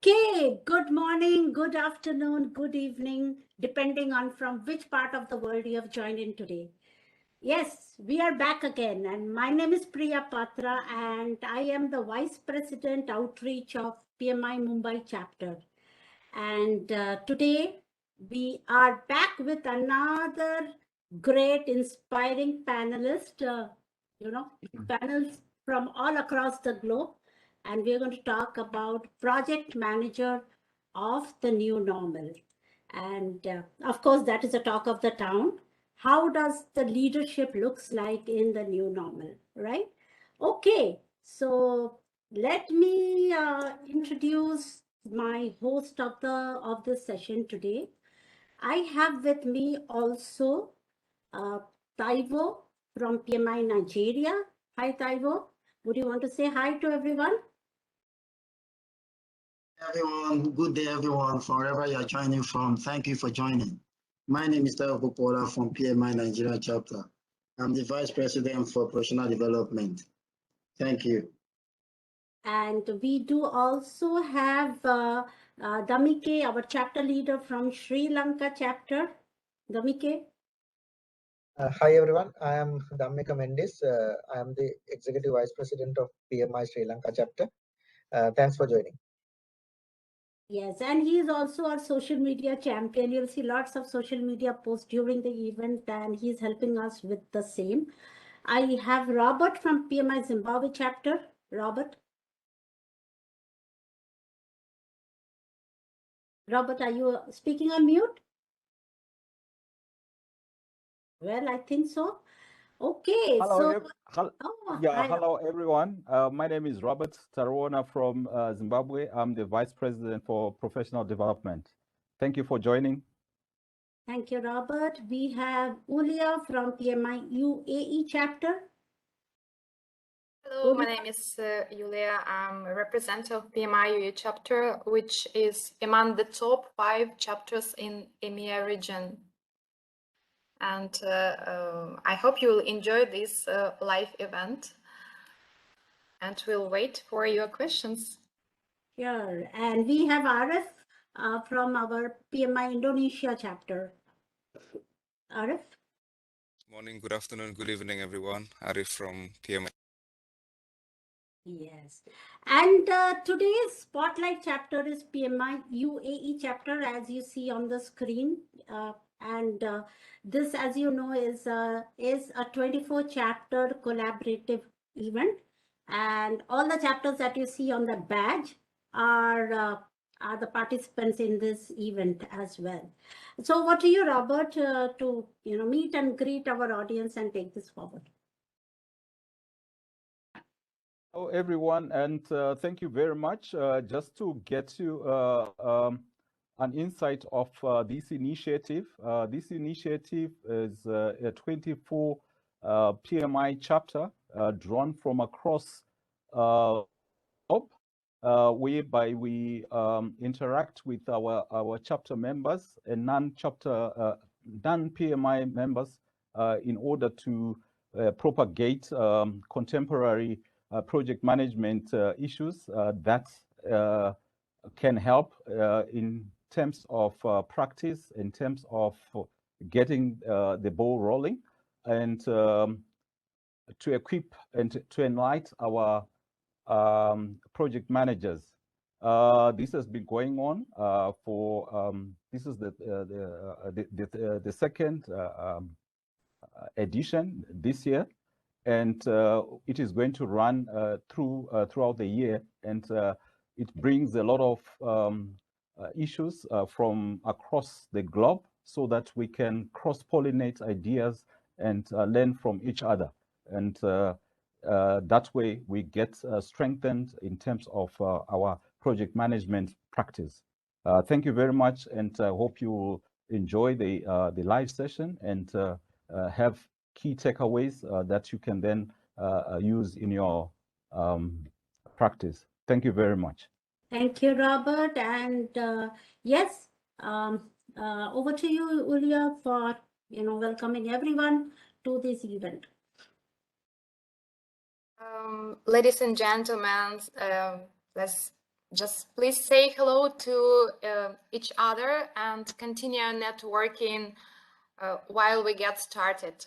Okay, good morning, good afternoon, good evening, depending on from which part of the world you have joined in today. Yes, we are back again, and my name is Priya Patra, and I am the Vice President Outreach of Pmi Mumbai Chapter. And today we are back with another great, inspiring panelist, panels from all across the globe. And we're going to talk about project manager of the new normal. And of course, that is the talk of the town. How does the leadership looks like in the new normal, right? Okay, so let me introduce my host of this session today. I have with me also Taiwo from Pmi Nigeria. Hi, Taiwo. Would you want to say hi to everyone? Everyone, good day, everyone, from wherever you're joining from. Thank you for joining. My name is Paulo from Pmi Nigeria Chapter. I'm the Vice President for Professional Development. Thank you. And we do also have Damike, our chapter leader from Sri Lanka chapter. Damike. Hi everyone, I am Dhammika Mendis. I am the Executive Vice President of PMI Sri Lanka chapter. Thanks for joining. Yes, and he is also our social media champion. You'll see lots of social media posts during the event, and he's helping us with the same. I have Robert from Pmi Zimbabwe chapter. Robert, are you speaking on mute? Well, I think so. Okay. Hello, hi. hello everyone. My name is Robert Tarona from Zimbabwe. I'm the Vice President for Professional Development. Thank you for joining. Thank you, Robert. We have Ulia from Pmi UAE chapter. Hello, my name is Yulia. I'm a representative of Pmi UAE chapter, which is among the top 5 chapters in EMEA region. And I hope you'll enjoy this live event. And we'll wait for your questions. Sure. And we have Arif from our Pmi Indonesia chapter. Arif? Morning, good afternoon, good evening, everyone. Arif from Pmi. Yes. And today's spotlight chapter is Pmi UAE chapter, as you see on the screen. This, as you know, is a 24-chapter collaborative event. And all the chapters that you see on the badge are the participants in this event as well. So what do you, Robert, to meet and greet our audience and take this forward? Hello everyone, and thank you very much. Just to get you an insight of this initiative. This initiative is a 24 Pmi chapter drawn from across globe, whereby we interact with our chapter members and non-Pmi members in order to propagate contemporary project management issues that can help in terms of practice, in terms of getting the ball rolling, and to equip and to enlighten our project managers. This has been going on for this is the second edition this year, and it is going to run throughout the year, and it brings a lot of issues from across the globe so that we can cross-pollinate ideas and learn from each other, and that way we get strengthened in terms of our project management practice. Thank you very much, and I hope you will enjoy the live session and have key takeaways that you can then use in your practice. Thank you very much. Thank you, Robert. And yes, over to you, Ulia, for welcoming everyone to this event. Ladies and gentlemen, let's just please say hello to each other and continue networking while we get started.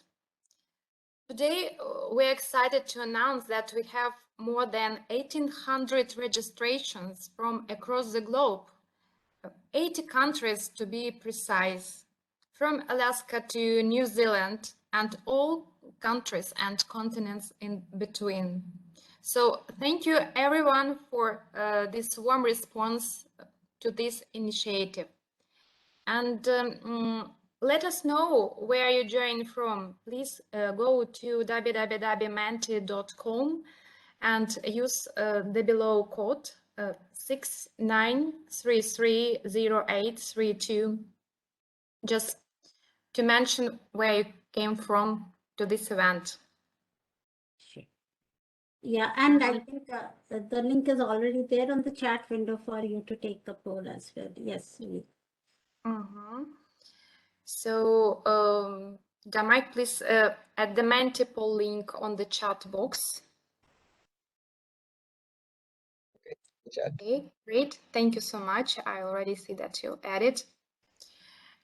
Today, we're excited to announce that we have more than 1,800 registrations from across the globe, 80 countries to be precise, from Alaska to New Zealand and all countries and continents in between. So thank you everyone for this warm response to this initiative. And let us know where you join from. Please go to www.menti.com and use the below code 69330832 just to mention where you came from to this event. Yeah, and I think the link is already there on the chat window for you to take the poll as well. Yes. So, Mike, please add the Menti poll link on the chat box. Okay, great. Thank you so much. I already see that you added.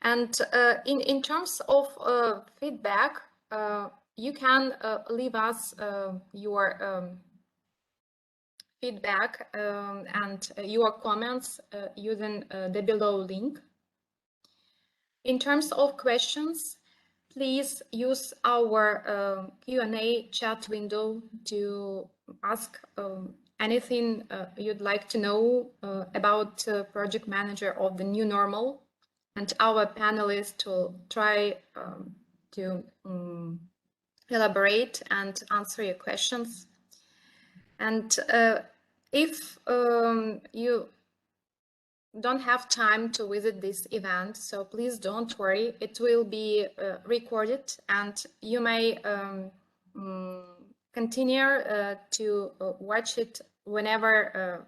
And in terms of feedback, you can leave us your feedback and your comments using the below link. In terms of questions, please use our Q&A chat window to ask anything you'd like to know about project manager of the new normal, and our panelists will try to elaborate and answer your questions. And if you don't have time to visit this event, so please don't worry, it will be recorded and you may continue to watch it whenever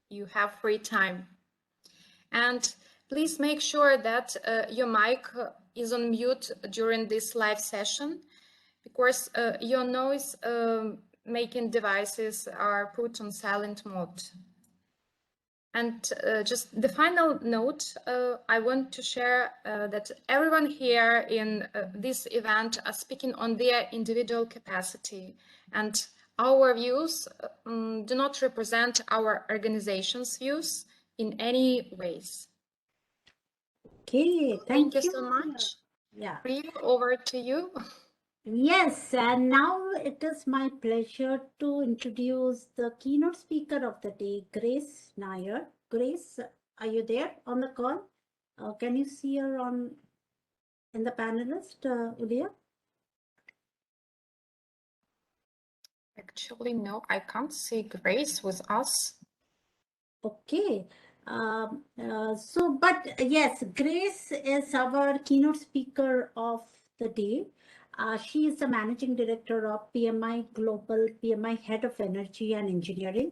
you have free time. And please make sure that your mic is on mute during this live session, because your noise making devices are put on silent mode. And just the final note, I want to share that everyone here in this event are speaking on their individual capacity, and our views do not represent our organization's views in any ways. Okay, thank you so much. Yeah. Priya, over to you. Yes, and now it is my pleasure to introduce the keynote speaker of the day, Grace Nair. Grace, are you there on the call? Can you see her in the panelist, Ulia? Actually, no, I can't see Grace with us. Okay. But yes, Grace is our keynote speaker of the day. She is the managing director of PMI Global, PMI Head of Energy and Engineering.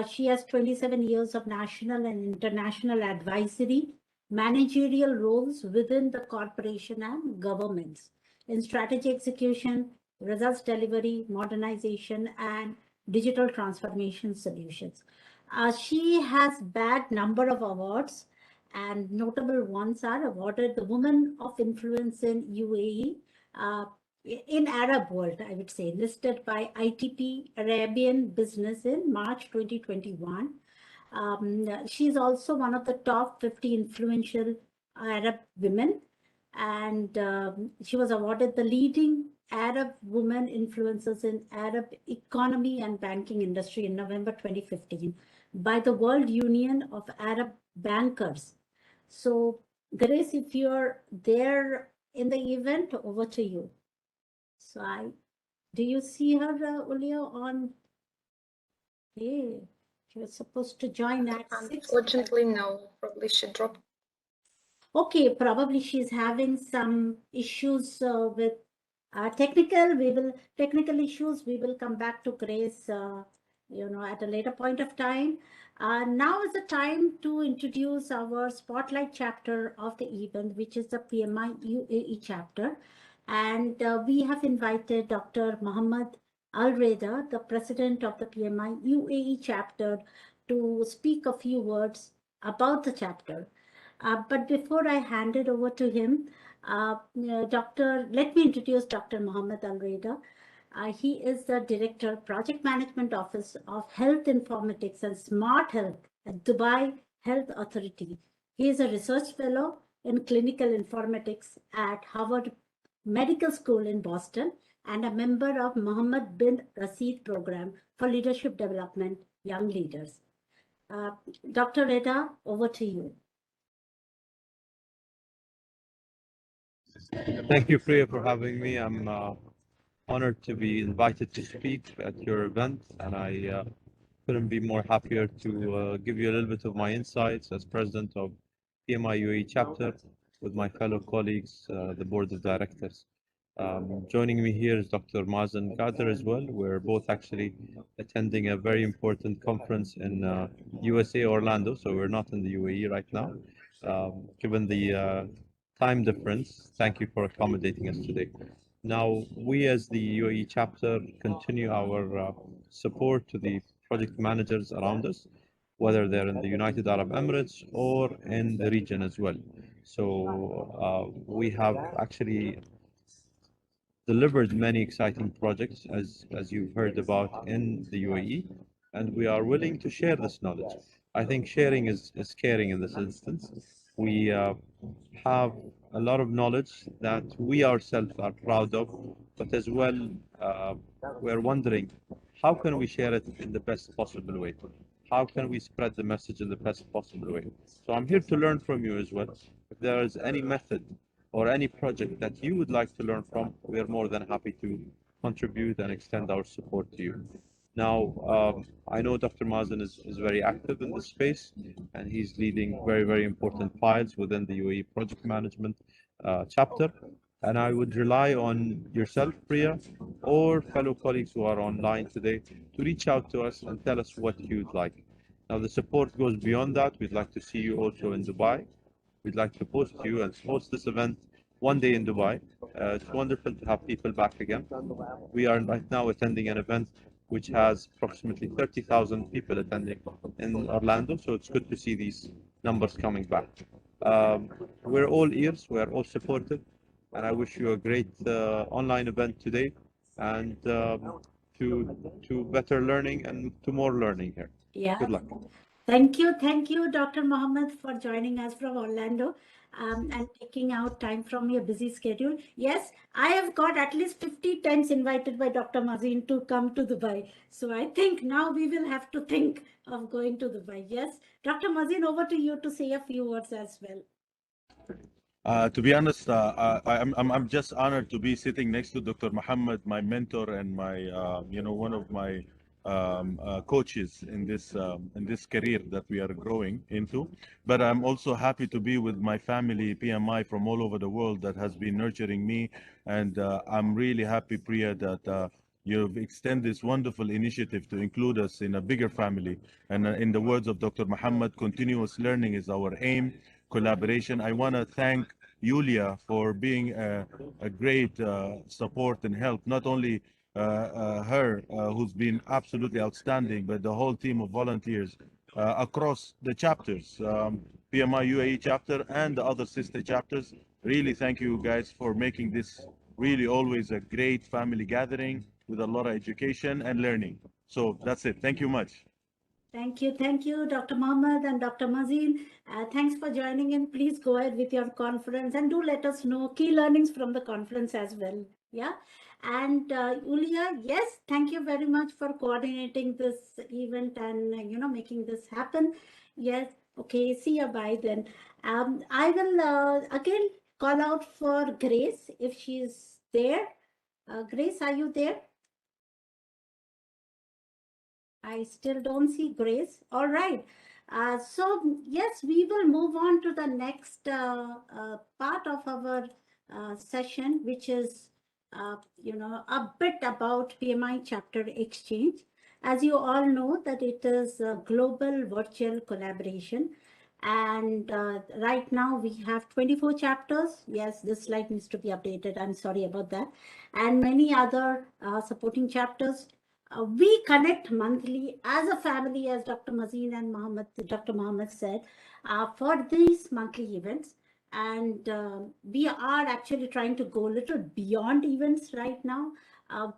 She has 27 years of national and international advisory, managerial roles within the corporation and governments in strategy execution, results delivery, modernization, and digital transformation solutions. She has bagged number of awards, and notable ones are awarded the Woman of Influence in UAE, in Arab world, I would say, listed by ITP Arabian Business in March 2021. She's also one of the top 50 influential Arab women, and she was awarded the leading Arab women influencers in Arab economy and banking industry in November 2015 by the World Union of Arab Bankers. So, Grace, if you're there in the event, over to you. So, do you see her, Ulia, on? Hey, she was supposed to join at 6. Unfortunately, no, probably she dropped. Okay, probably she's having some issues with technical issues. We will come back to Grace, at a later point of time. Now is the time to introduce our spotlight chapter of the event, which is the PMI UAE chapter. And we have invited Dr. Mohammed Al-Reda, the president of the PMI UAE chapter, to speak a few words about the chapter. But before I hand it over to him, let me introduce Dr. Mohammed Al-Reda. He is the Director, Project Management Office of Health Informatics and Smart Health at Dubai Health Authority. He is a research fellow in clinical informatics at Harvard Medical School in Boston and a member of Mohammed bin Rashid Program for Leadership Development, Young Leaders. Dr. Reda, over to you. Thank you, Priya, for having me. I'm honored to be invited to speak at your event, and I couldn't be more happier to give you a little bit of my insights as president of Pmi UAE chapter with my fellow colleagues, the board of directors. Joining me here is Dr. Mazen Kader as well. We're both actually attending a very important conference in USA, Orlando, so we're not in the UAE right now. Given the time difference, thank you for accommodating us today. Now, we as the UAE chapter continue our support to the project managers around us, whether they're in the United Arab Emirates or in the region as well. So we have actually delivered many exciting projects, as you've heard about in the UAE, and we are willing to share this knowledge. I think sharing is caring in this instance. We have a lot of knowledge that we ourselves are proud of, but as well, we're wondering, how can we share it in the best possible way? How can we spread the message in the best possible way? So I'm here to learn from you as well. If there is any method or any project that you would like to learn from, we are more than happy to contribute and extend our support to you. Now, I know Dr. Mazen is very active in this space, and he's leading very, very important files within the UAE project management chapter. And I would rely on yourself, Priya, or fellow colleagues who are online today to reach out to us and tell us what you'd like. Now, the support goes beyond that. We'd like to see you also in Dubai. We'd like to host you and host this event one day in Dubai. It's wonderful to have people back again. We are right now attending an event which has approximately 30,000 people attending in Orlando, so it's good to see these numbers coming back. We're all ears, we're all supportive, and I wish you a great online event today, and to better learning and to more learning here. Yeah. Good luck. Thank you, Dr. Mohammed, for joining us from Orlando and taking out time from your busy schedule. Yes, I have got at least 50 times invited by Dr. Mazin to come to Dubai. So I think now we will have to think of going to Dubai. Yes, Dr. Mazin, over to you to say a few words as well. To be honest, I'm just honored to be sitting next to Dr. Mohammed, my mentor and my one of my coaches in this career that we are growing into. But I'm also happy to be with my family, PMI, from all over the world that has been nurturing me, and I'm really happy, Priya, that you've extended this wonderful initiative to include us in a bigger family. And in the words of Dr. Mohammed, continuous learning is our aim. Collaboration. I want to thank Yulia for being a great support and help, not only her, who's been absolutely outstanding, but the whole team of volunteers across the chapters, PMI UAE chapter and the other sister chapters. Really thank you guys for making this really always a great family gathering with a lot of education and learning. So that's it. Thank you much. Thank you, Dr. Mohammed and Dr. Mazin. Thanks for joining in. Please go ahead with your conference and do let us know key learnings from the conference as well. Yeah. And Yulia, yes, thank you very much for coordinating this event and making this happen. Yes. Okay. See you. Bye then. I will again call out for Grace if she's there. Grace, are you there? I still don't see Grace. All right. So yes, we will move on to the next part of our session, which is, a bit about Pmi Chapter Exchange. As you all know that it is a global virtual collaboration. And right now we have 24 chapters. Yes, this slide needs to be updated. I'm sorry about that. And many other supporting chapters. We connect monthly as a family, as Dr. Mazin and Dr. Mohammed said, for these monthly events. And we are actually trying to go a little beyond events right now.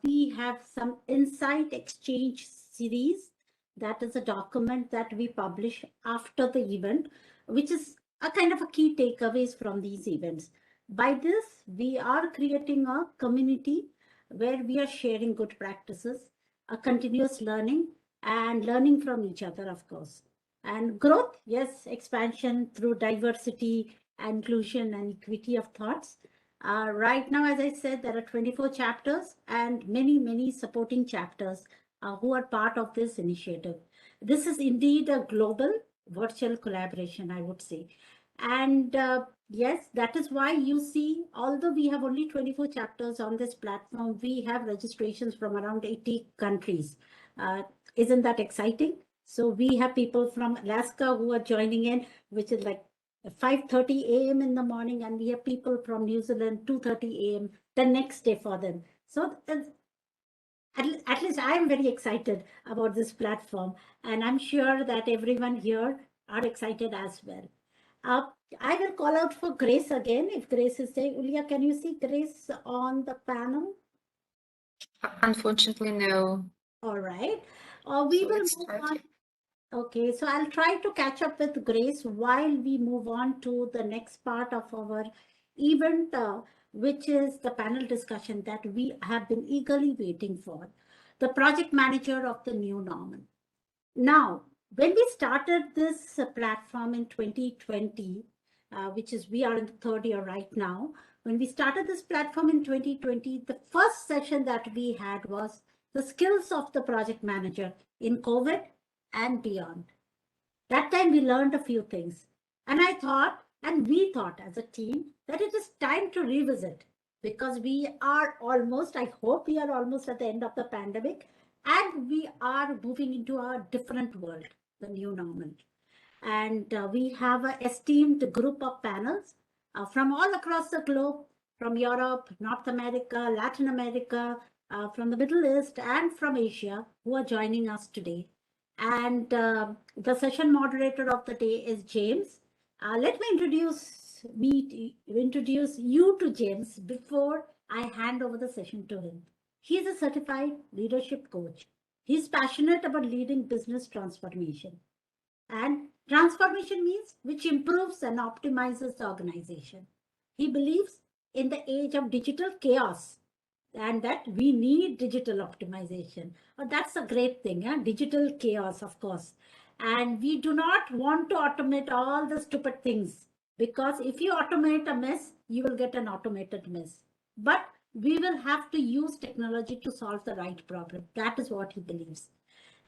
We have some Insight Exchange series. That is a document that we publish after the event, which is a kind of a key takeaways from these events. By this, we are creating a community where we are sharing good practices, a continuous learning and learning from each other, of course. And growth, yes, expansion through diversity, inclusion, and equity of thoughts. Right now, as I said, there are 24 chapters and many supporting chapters who are part of this initiative. This is indeed a global virtual collaboration, I would say. And yes, that is why you see, although we have only 24 chapters on this platform, we have registrations from around 80 countries. Isn't that exciting? So we have people from Alaska who are joining in, which is like 5:30 a.m. in the morning, and we have people from New Zealand 2:30 a.m. the next day for them. So at least I am very excited about this platform, and I'm sure that everyone here are excited as well. I will call out for Grace again, if Grace is there. Ulia, can you see Grace on the panel? Unfortunately, no. All right. We will move on. Okay, so I'll try to catch up with Grace while we move on to the next part of our event, which is the panel discussion that we have been eagerly waiting for, the project manager of the new normal. Now, when we started this platform in 2020, which is we are in the third year right now, when we started this platform in 2020, the first session that we had was the skills of the project manager in COVID and beyond. That time we learned a few things. And I thought, and we thought as a team, that it is time to revisit, because we are almost, I hope we are almost at the end of the pandemic, and we are moving into a different world, the new normal. And we have an esteemed group of panels from all across the globe, from Europe, North America, Latin America, from the Middle East, and from Asia, who are joining us today. And the session moderator of the day is James. Let me introduce you to James before I hand over the session to him. He is a certified leadership coach. He's passionate about leading business transformation. And transformation means which improves and optimizes the organization. He believes in the age of digital chaos, and that we need digital optimization. Oh, that's a great thing, digital chaos, of course. And we do not want to automate all the stupid things, because if you automate a mess, you will get an automated mess. But we will have to use technology to solve the right problem. That is what he believes.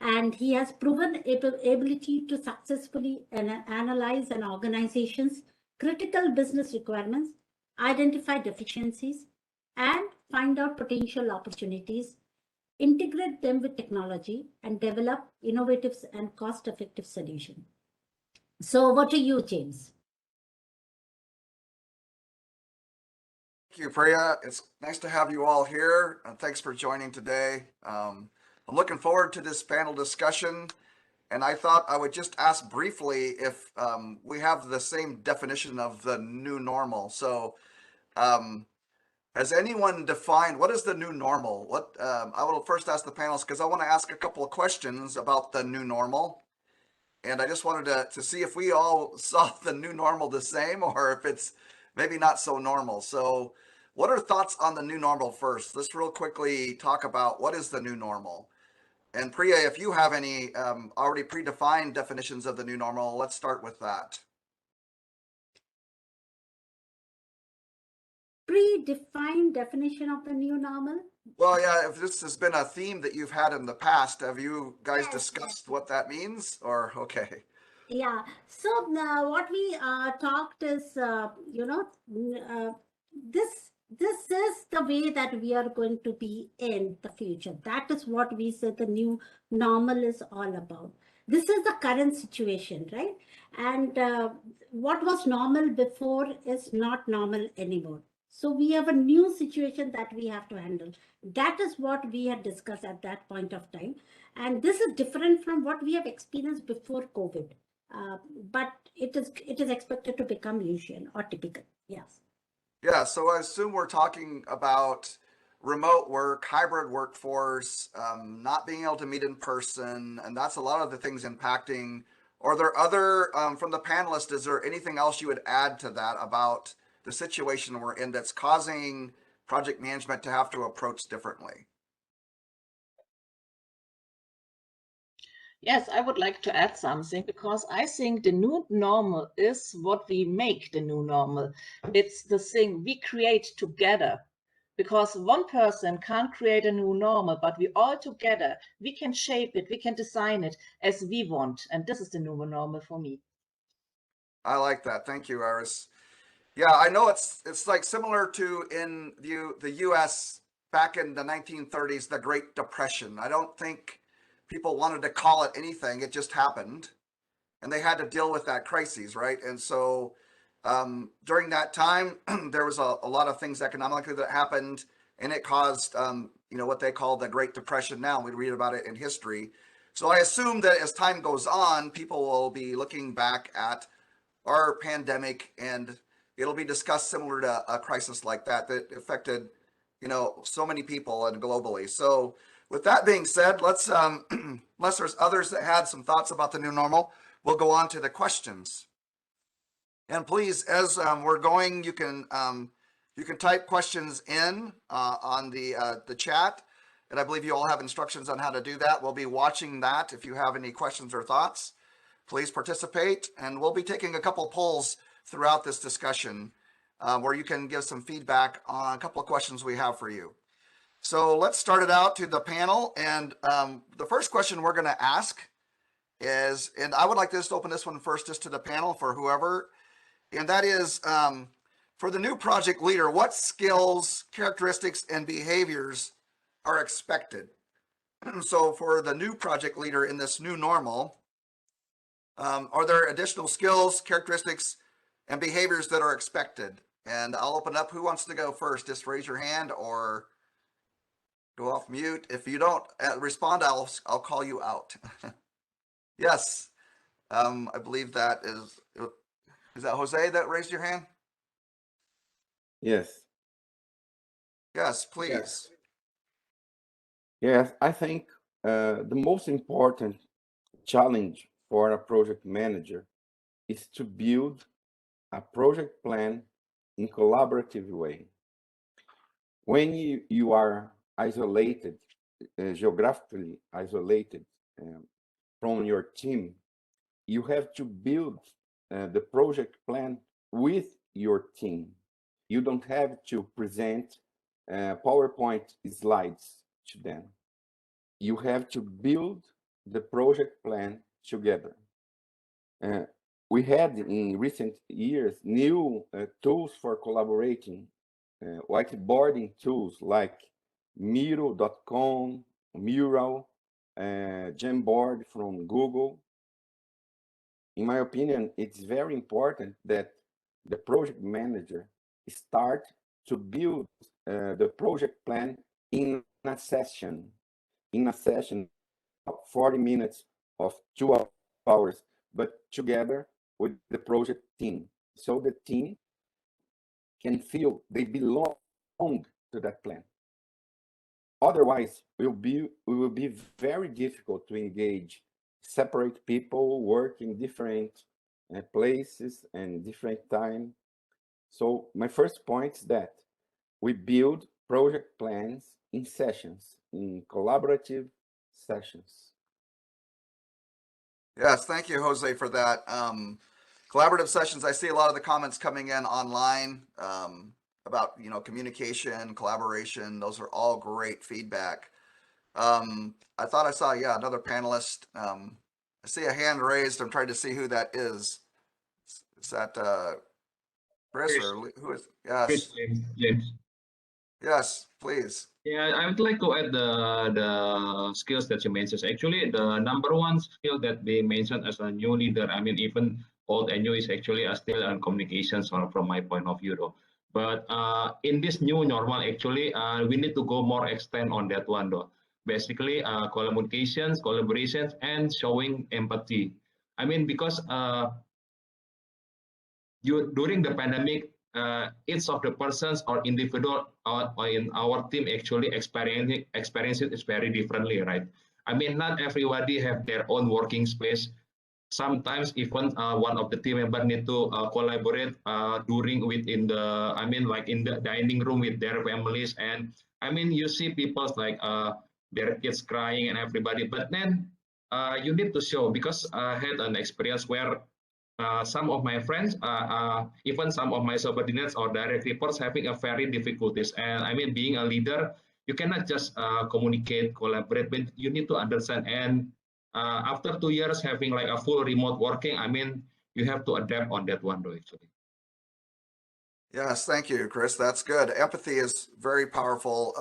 And he has proven ability to successfully analyze an organization's critical business requirements, identify deficiencies, and find out potential opportunities, integrate them with technology, and develop innovative and cost-effective solutions. So over to you, James. Thank you, Priya. It's nice to have you all here, and thanks for joining today. I'm looking forward to this panel discussion, and I thought I would just ask briefly if we have the same definition of the new normal. So has anyone defined what is the new normal? I will first ask the panelists, because I want to ask a couple of questions about the new normal. And I just wanted to see if we all saw the new normal the same, or if it's maybe not so normal. So what are thoughts on the new normal first? Let's real quickly talk about what is the new normal. And Priya, if you have any already predefined definitions of the new normal, let's start with that. Predefined definition of the new normal? Well, yeah, if this has been a theme that you've had in the past, have you guys discussed what that means, or okay? Yeah, so what we talked is, this is the way that we are going to be in the future. That is what we said the new normal is all about. This is the current situation, right? And what was normal before is not normal anymore. So we have a new situation that we have to handle. That is what we had discussed at that point of time. And this is different from what we have experienced before COVID. But it is expected to become usual or typical. Yes. Yeah, so I assume we're talking about remote work, hybrid workforce, not being able to meet in person, and that's a lot of the things impacting. Are there other, from the panelists, is there anything else you would add to that about the situation we're in that's causing project management to have to approach differently? Yes, I would like to add something because I think the new normal is what we make the new normal. It's the thing we create together, because one person can't create a new normal, but we all together, we can shape it, we can design it as we want. And this is the new normal for me. I like that. Thank you, Iris. Yeah, I know it's like similar to in the US back in the 1930s, the Great Depression. I don't think people wanted to call it anything. It just happened, and they had to deal with that crisis, right? And so during that time, there was a lot of things economically that happened, and it caused what they call the Great Depression. Now we read about it in history. So I assume that as time goes on, people will be looking back at our pandemic, and it'll be discussed similar to a crisis like that affected, so many people and globally. So with that being said, let's, unless there's others that had some thoughts about the new normal, we'll go on to the questions. And please, as we're going, you can type questions in on the chat, and I believe you all have instructions on how to do that. We'll be watching that. If you have any questions or thoughts, please participate, and we'll be taking a couple polls throughout this discussion where you can give some feedback on a couple of questions we have for you. So let's start it out to the panel, and the first question we're going to ask is, and I would like to just open this one first just to the panel for whoever, and that is, for the new project leader, what skills, characteristics, and behaviors are expected? So for the new project leader in this new normal, are there additional skills, characteristics, and behaviors that are expected? And I'll open up. Who wants to go first? Just raise your hand or go off mute. If you don't respond, I'll call you out. Yes, I believe that is that Jose that raised your hand? Yes. Yes, please. Yes, I think the most important challenge for a project manager is to build a project plan in collaborative way. When you are isolated, geographically isolated from your team, you have to build the project plan with your team. You don't have to present PowerPoint slides to them. You have to build the project plan together. We had in recent years new tools for collaborating, whiteboarding tools like Miro.com, Mural, Jamboard from Google. In my opinion, it's very important that the project manager start to build the project plan in a session of 40 minutes of 2 hours, but together with the project team, so the team can feel they belong to that plan. Otherwise, it will be very difficult to engage separate people, work in different places and different time. So my first point is that we build project plans in sessions, in collaborative sessions. Yes, thank you, Jose, for that. Collaborative sessions, I see a lot of the comments coming in online about communication, collaboration. Those are all great feedback. I thought I saw, another panelist. I see a hand raised. I'm trying to see who that is. Is that Chris or who is? Yes. Chris, James. Yes, please. Yeah, I would like to add the skills that you mentioned. Actually, the number one skill that they mentioned as a new leader, I mean, even old and new, is actually still on communications from my point of view, though. But in this new normal, actually, we need to go more extend on that one though. Basically, communications, collaborations, and showing empathy. I mean, because during the pandemic, each of the persons or individual or in our team actually experience it is very differently, right? I mean, not everybody have their own working space. Sometimes even one of the team member need to collaborate during within the, I mean, like in the dining room with their families. And I mean, you see people like their kids crying and everybody, but then you need to show, because I had an experience where some of my friends, even some of my subordinates or direct reports having a very difficulties. And I mean, being a leader, you cannot just communicate, collaborate, but you need to understand. And after 2 years having like a full remote working, I mean, you have to adapt on that one though, actually. Yes, thank you, Chris. That's good. Empathy is very powerful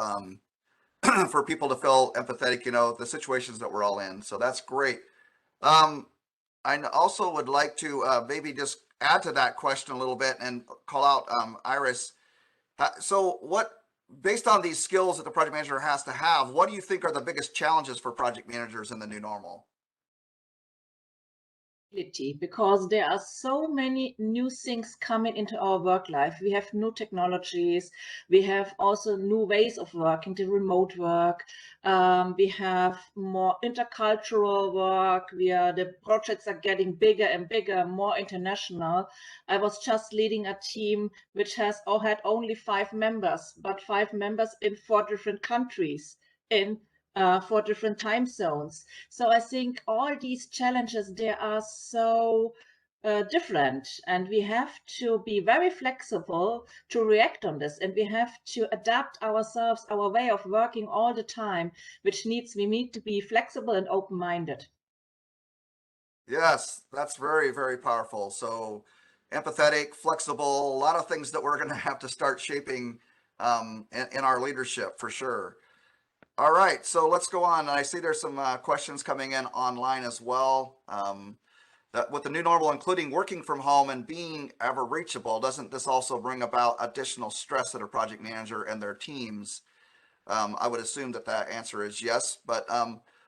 for people to feel empathetic, you know, the situations that we're all in. So that's great. I also would like to maybe just add to that question a little bit and call out Iris. So based on these skills that the project manager has to have, what do you think are the biggest challenges for project managers in the new normal? Because there are so many new things coming into our work life. We have new technologies. We have also new ways of working, the remote work. We have more intercultural work. The projects are getting bigger and bigger, more international. I was just leading a team which had only 5 members, but 5 members in 4 different countries in 4 different time zones. So I think all these challenges, they are so different, and we have to be very flexible to react on this, and we have to adapt ourselves, our way of working all the time, we need to be flexible and open-minded. Yes, that's very, very powerful. So empathetic, flexible, a lot of things that we're going to have to start shaping in our leadership for sure. All right, so let's go on. I see there's some questions coming in online as well. That with the new normal, including working from home and being ever reachable, doesn't this also bring about additional stress that a project manager and their teams? I would assume that answer is yes, but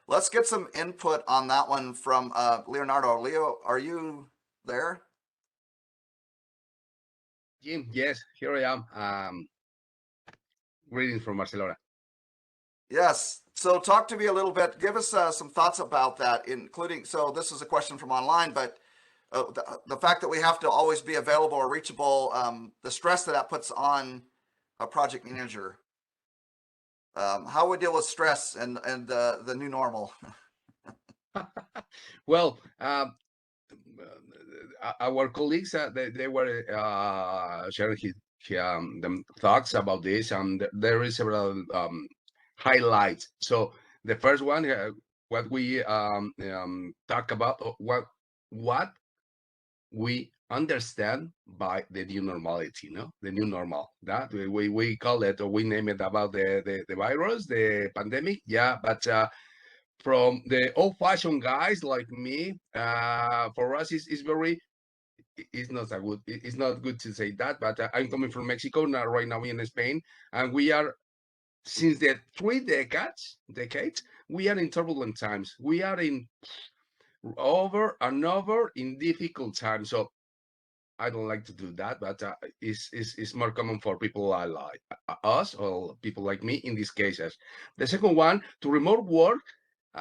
let's get some input on that one from Leonardo. Leo, are you there? Jim, yes, here I am. Greetings from Barcelona. Yes. So talk to me a little bit. Give us some thoughts about that, including, so this is a question from online, but the fact that we have to always be available or reachable, the stress that puts on a project manager. How we deal with stress and the new normal? Well, our colleagues, they were sharing them thoughts about this, and there is several highlights. So the first one, what we talk about, what we understand by the new normality, the new normal. That we call it, or we name it, about the virus, the pandemic. Yeah, but from the old-fashioned guys like me, for us, it's not good to say that, but I'm coming from Mexico now, right now in Spain, and we are, since the 3 decades, we are in turbulent times. We are in over and over in difficult times. So I don't like to do that, but it's more common for people like us, or people like me in these cases. The second one, to remote work.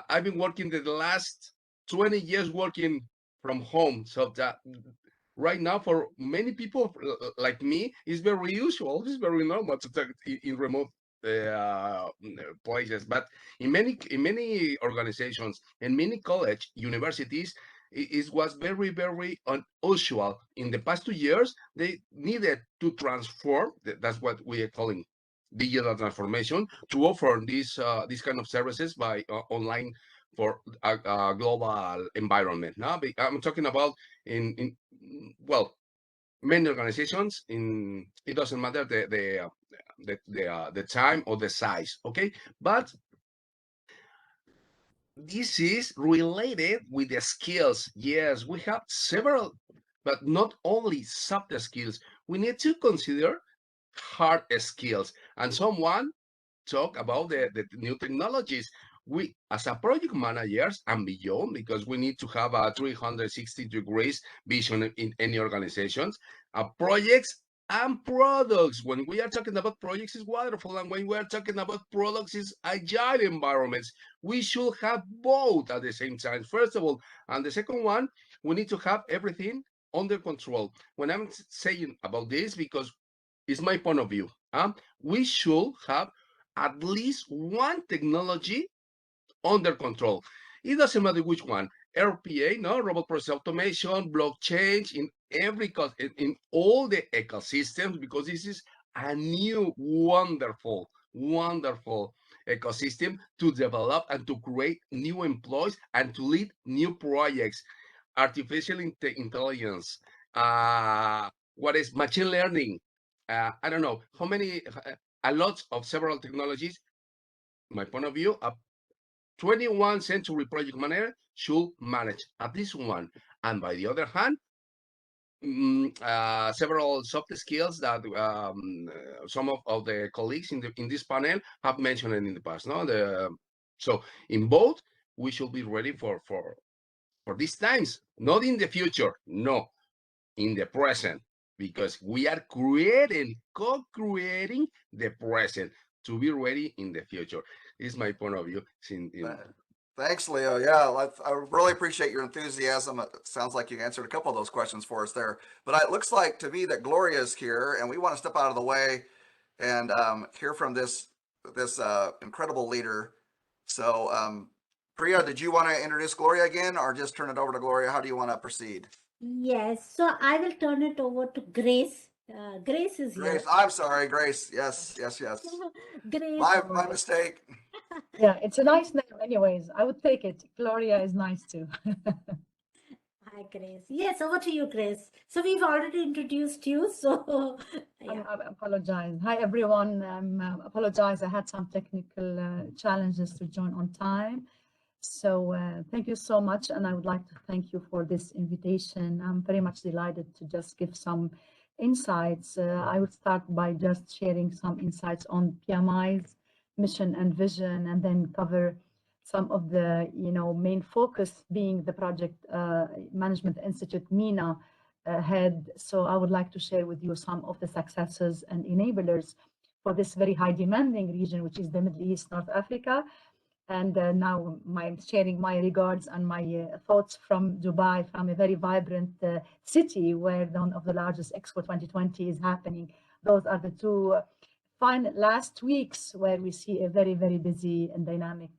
I've been working the last 20 years working from home. So that right now, for many people like me, it's very usual. It's very normal to talk in remote places. But in many organizations and many college universities, it was very, very unusual. In the past 2 years, they needed to transform. That's what we are calling digital transformation, to offer these kind of services by online for a global environment. Now, I'm talking about in well, many organizations. It doesn't matter the time or the size, okay? But this is related with the skills. Yes, we have several, but not only soft skills. We need to consider hard skills. And someone talk about the new technologies. We, as a project managers and beyond, because we need to have a 360 degrees vision in any organizations, projects and products. When we are talking about projects, is wonderful, and when we are talking about products, is agile environments. We should have both at the same time, first of all, and the second one, we need to have everything under control. When I'm saying about this, because it's my point of view, we should have at least one technology under control. It doesn't matter which one. RPA, no, robot process automation, blockchain, in every in all the ecosystems, because this is a new wonderful ecosystem to develop and to create new employees and to lead new projects. Artificial intelligence, what is machine learning? I don't know how many, a lot of several technologies. My point of view, a 21st century project manager should manage at least one. And by the other hand, several soft skills that some of the colleagues in this panel have mentioned in the past. No, so in both, we should be ready for these times, not in the future, no, in the present, because we are co-creating the present to be ready in the future. Is my point of view. Thanks, Leo. Yeah, I really appreciate your enthusiasm. It sounds like you answered a couple of those questions for us there. But it looks like to me that Gloria is here, and we want to step out of the way and hear from this incredible leader. So, Priya, did you want to introduce Gloria again, or just turn it over to Gloria? How do you want to proceed? Yes, so I will turn it over to Grace. Grace is here. Grace, I'm sorry, Grace. Yes. Grace. My mistake. Yeah, it's a nice name anyways. I would take it. Gloria is nice too. Hi, Grace. Yes, over to you, Grace. So we've already introduced you, so yeah. I apologize. Hi, everyone. Apologize. I had some technical challenges to join on time. So thank you so much. And I would like to thank you for this invitation. I'm very much delighted to just give some insights. I would start by just sharing some insights on PMI's mission and vision, and then cover some of the main focus being the Project Management Institute MENA head. So I would like to share with you some of the successes and enablers for this very high demanding region, which is the Middle East, North Africa. And now I'm sharing my regards and my thoughts from Dubai, from a very vibrant city where one of the largest Expo 2020 is happening. Those are the two last weeks where we see a very, very busy and dynamic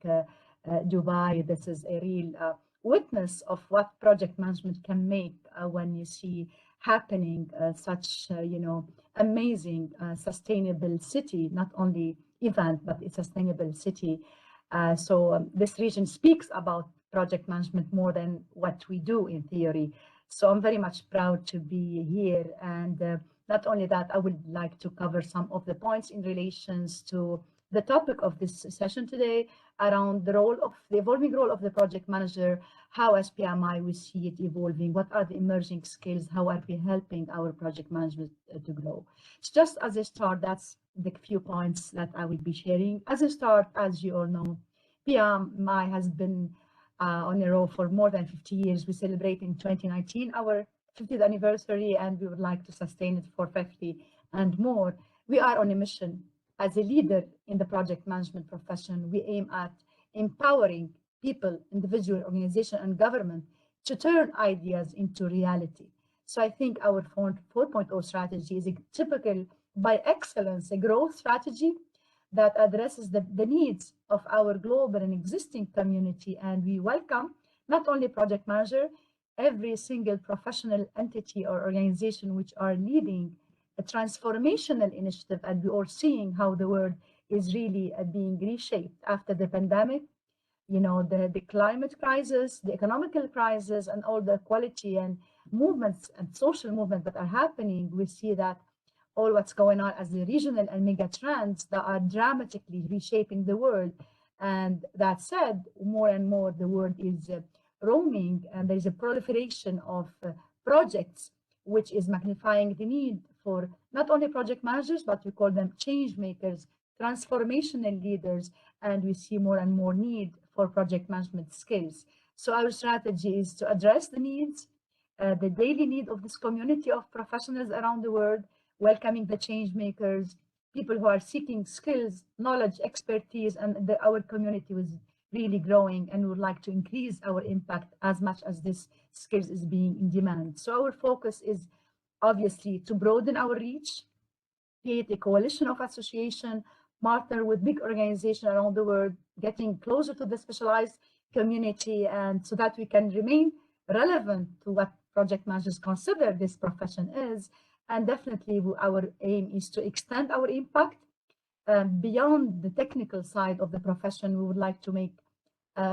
Dubai. This is a real witness of what project management can make when you see happening such, amazing sustainable city, not only event, but a sustainable city. So this region speaks about project management more than what we do in theory. So I'm very much proud to be here. And not only that, I would like to cover some of the points in relations to the topic of this session today around the evolving role of the project manager, how as PMI we see it evolving, what are the emerging skills, how are we helping our project management to grow. So just as a start, that's the few points that I will be sharing. As a start, as you all know, PMI has been on a roll for more than 50 years. We celebrate in 2019 our 50th anniversary, and we would like to sustain it for 50 and more. We are on a mission. As a leader in the project management profession, we aim at empowering people, individual, organization, and government to turn ideas into reality. So I think our 4.0 strategy is a typical, by excellence, a growth strategy that addresses the needs of our global and existing community. And we welcome not only project manager, every single professional entity or organization which are leading a transformational initiative, and we are seeing how the world is really being reshaped after the pandemic, the climate crisis, the economical crisis, and all the quality and movements and social movements that are happening. We see that all what's going on as the regional and mega trends that are dramatically reshaping the world. And that said, more and more the world is roaming, and there's a proliferation of projects which is magnifying the need for not only project managers, but we call them change makers, transformational leaders, and we see more and more need for project management skills. So our strategy is to address the needs, the daily need of this community of professionals around the world, welcoming the change makers, people who are seeking skills, knowledge, expertise, and our community was really growing, and we would like to increase our impact as much as this skills is being in demand. So our focus is obviously to broaden our reach, create a coalition of association, partner with big organizations around the world, getting closer to the specialized community, and so that we can remain relevant to what project managers consider this profession is. And definitely our aim is to extend our impact beyond the technical side of the profession. We would like to make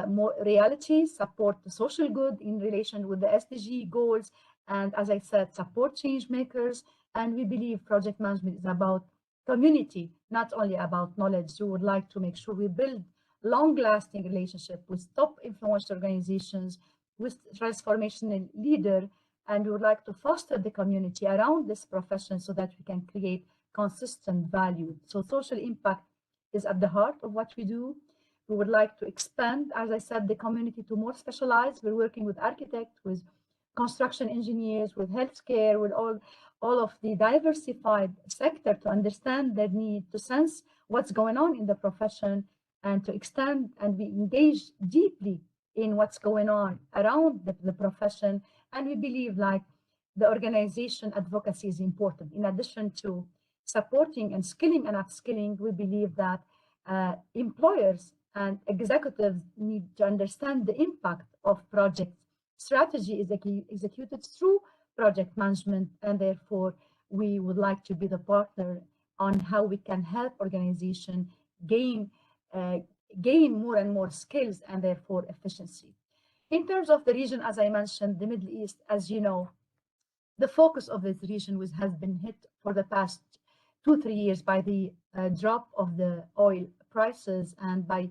more reality, support the social good in relation with the SDG goals, and as I said, support change makers. And we believe project management is about community, not only about knowledge. We would like to make sure we build long-lasting relationship with top influential organizations, with transformational leader, and we would like to foster the community around this profession so that we can create consistent value. So social impact is at the heart of what we do. We would like to expand, as I said, the community to more specialized. We're working with architects, with construction engineers, with healthcare, with all of the diversified sector to understand their need, to sense what's going on in the profession, and to extend and be engaged deeply in what's going on around the profession. And we believe like the organization advocacy is important. In addition to supporting and skilling and upskilling, we believe that employers and executives need to understand the impact of projects. Strategy is executed through project management, and therefore we would like to be the partner on how we can help organizations gain more and more skills and therefore efficiency. In terms of the region, as I mentioned, the Middle East, as you know, the focus of this region has been hit for the past 2-3 years by the drop of the oil prices and by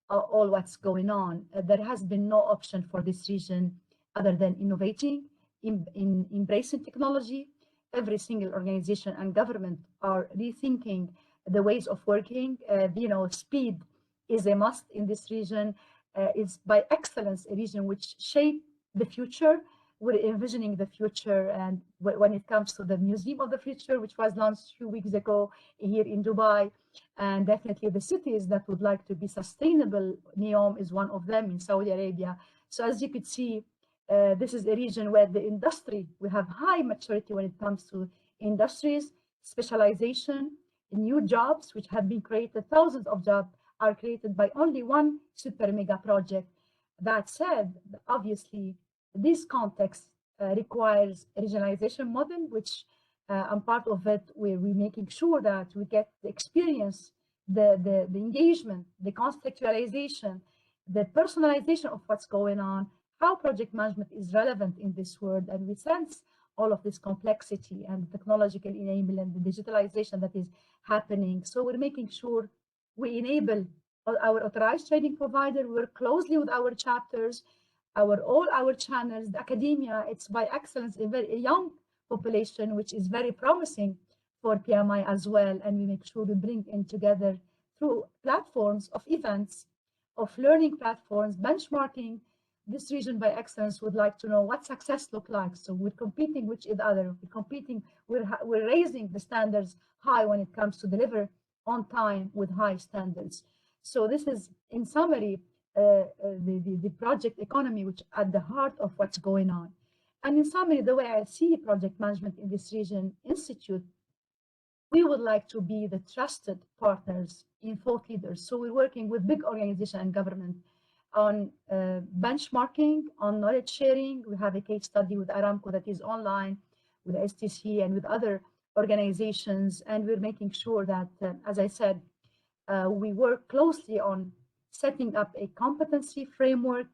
all what's going on. There has been no option for this region other than innovating, in embracing technology. Every single organization and government are rethinking the ways of working. Speed is a must in this region. It's by excellence a region which shape the future. We're envisioning the future, and when it comes to the Museum of the Future, which was launched a few weeks ago here in Dubai, and definitely the cities that would like to be sustainable, NEOM is one of them in Saudi Arabia. So as you could see, this is a region where the industry, we have high maturity when it comes to industries, specialization, new jobs which have been created. Thousands of jobs are created by only one super mega project. That said, obviously, this context requires a regionalization model, which I'm part of it, where we're making sure that we get the experience, the engagement, the contextualization, the personalization of what's going on, how project management is relevant in this world, and we sense all of this complexity and technological enablement, the digitalization that is happening. So we're making sure we enable our authorized training provider, we work closely with our chapters, all our channels, the academia. It's by excellence a very young population, which is very promising for PMI as well. And we make sure we bring in together through platforms of events, of learning platforms, benchmarking. This region by excellence would like to know what success look like. So we're competing with each other. We're raising the standards high when it comes to deliver on time with high standards. So this is, in summary, the project economy, which at the heart of what's going on. And in summary, the way I see project management in this region institute, we would like to be the trusted partners in thought leaders. So we're working with big organizations and government on benchmarking, on knowledge sharing. We have a case study with Aramco that is online, with STC and with other organizations. And we're making sure that, as I said, we work closely on setting up a competency framework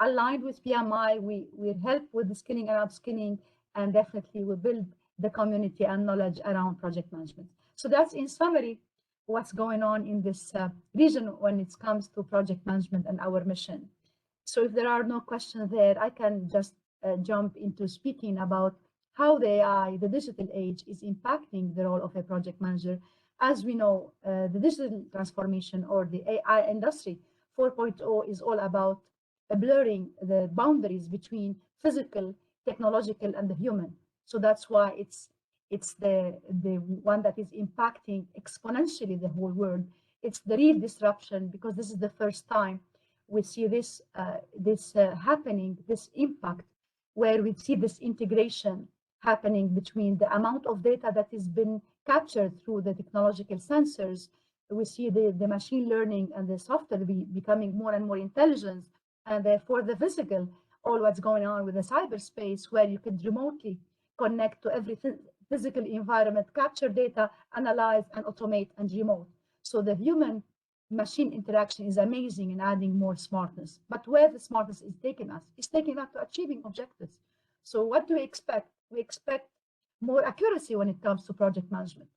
aligned with PMI. We help with the skilling and upskilling, and definitely we build the community and knowledge around project management. So that's in summary what's going on in this region when it comes to project management and our mission. So if there are no questions there, I can just jump into speaking about how the AI, the digital age, is impacting the role of a project manager. As we know, the digital transformation or the AI industry 4.0 is all about blurring the boundaries between physical, technological, and the human. So that's why it's the one that is impacting exponentially the whole world. It's the real disruption, because this is the first time we see this happening, this impact, where we see this integration happening between the amount of data that has been captured through the technological sensors. We see the machine learning and the software becoming more and more intelligent, and therefore the physical, all what's going on with the cyberspace, where you could remotely connect to every physical environment, capture data, analyze, and automate and remote. So the human machine interaction is amazing in adding more smartness. But where the smartness is taking us, is taking us to achieving objectives. So what do we expect? We expect more accuracy when it comes to project management.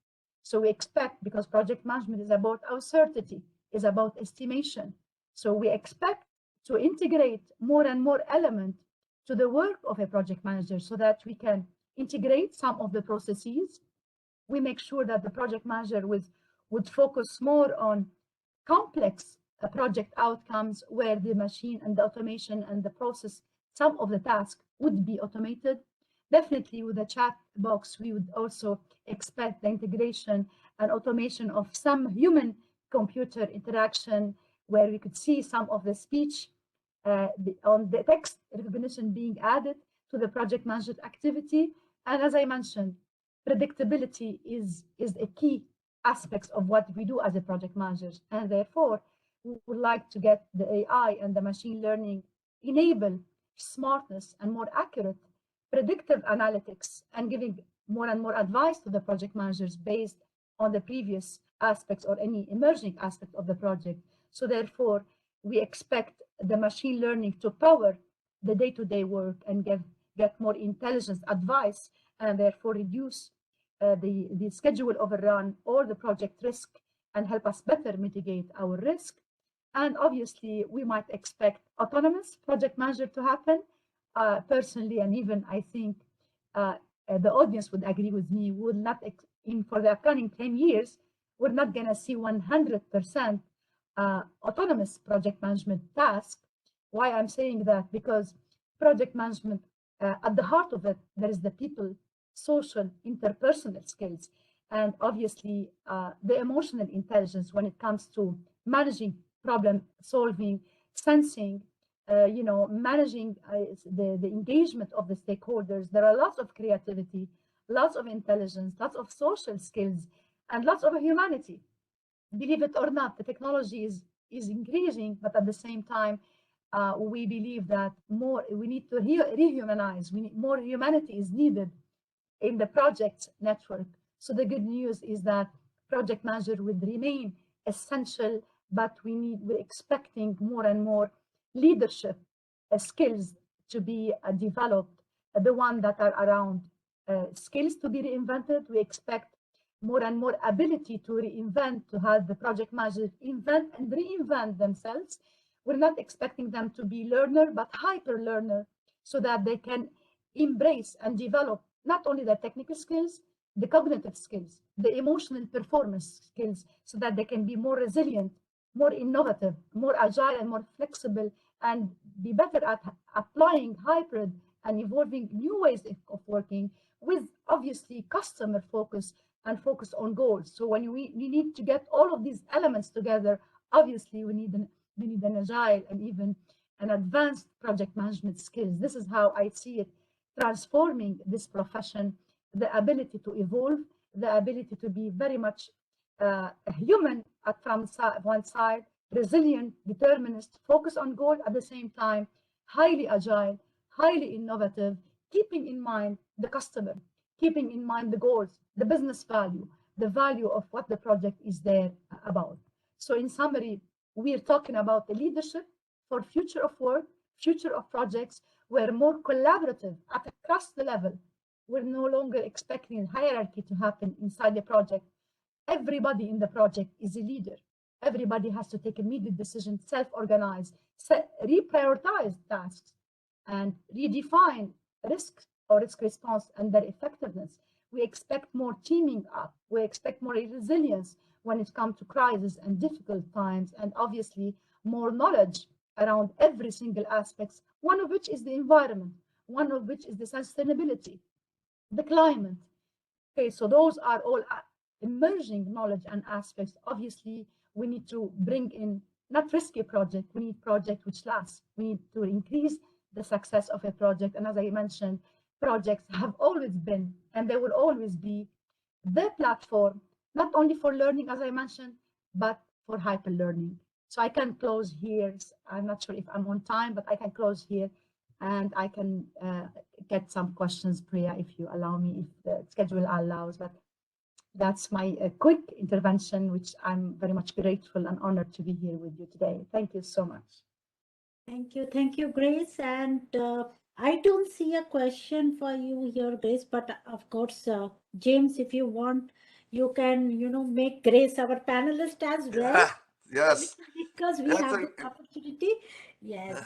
So we expect, because project management is about uncertainty, is about estimation. So we expect to integrate more and more elements to the work of a project manager, so that we can integrate some of the processes. We make sure that the project manager would focus more on complex project outcomes, where the machine and the automation and the process, some of the tasks would be automated. Definitely with the chat box, we would also expect the integration and automation of some human computer interaction, where we could see some of the speech on the text recognition being added to the project management activity. And as I mentioned, predictability is a key aspect of what we do as a project manager. And therefore, we would like to get the AI and the machine learning enable smartness and more accurate predictive analytics, and giving more and more advice to the project managers based on the previous aspects or any emerging aspect of the project. So therefore, we expect the machine learning to power the day-to-day work and get more intelligence advice, and therefore reduce the schedule overrun or the project risk, and help us better mitigate our risk. And obviously, we might expect autonomous project manager to happen. Personally, and even I think the audience would agree with me, would not, for the upcoming 10 years, we're not going to see 100% autonomous project management task. Why I'm saying that? Because project management, at the heart of it, there is the people, social, interpersonal skills, and obviously the emotional intelligence when it comes to managing problem solving, sensing, managing the engagement of the stakeholders. There are lots of creativity, lots of intelligence, lots of social skills, and lots of humanity. Believe it or not, the technology is increasing, but at the same time, we believe that we need to rehumanize. More humanity is needed in the project network. So the good news is that project manager would remain essential, but we're expecting more and more leadership skills to be developed, the one that are around skills to be reinvented. We expect more and more ability to reinvent, to have the project managers invent and reinvent themselves. We're not expecting them to be learner, but hyper learner, so that they can embrace and develop not only the technical skills, the cognitive skills, the emotional performance skills, so that they can be more resilient, more innovative, more agile, and more flexible, and be better at applying hybrid and evolving new ways of working, with obviously customer focus and focus on goals. So when we need to get all of these elements together, obviously we need an agile and even an advanced project management skills. This is how I see it transforming this profession, the ability to evolve, the ability to be very much human from one side, resilient, determinist, focus on goal, at the same time, highly agile, highly innovative, keeping in mind the customer, keeping in mind the goals, the business value, the value of what the project is there about. So in summary, we are talking about the leadership for future of work, future of projects, where more collaborative across the level. We're no longer expecting hierarchy to happen inside the project. Everybody in the project is a leader. Everybody has to take immediate decisions, self-organize, reprioritize tasks, and redefine risks or risk response and their effectiveness. We expect more teaming up. We expect more resilience when it comes to crisis and difficult times, and obviously more knowledge around every single aspect, one of which is the environment, one of which is the sustainability, the climate. Okay, so those are all emerging knowledge and aspects. Obviously, we need to bring in not risky project, we need project which lasts. We need to increase the success of a project. And as I mentioned, projects have always been, and they will always be, the platform, not only for learning, as I mentioned, but for hyper learning. So I can close here. I'm not sure if I'm on time, but I can close here, and I can get some questions, Priya, if you allow me, if the schedule allows. But that's my quick intervention, which I'm very much grateful and honored to be here with you today. Thank you so much. Thank you, Grace. And I don't see a question for you here, Grace, but of course, James, if you want, you can, make Grace our panelist as well. Yeah, yes. Because we have the opportunity. Yes.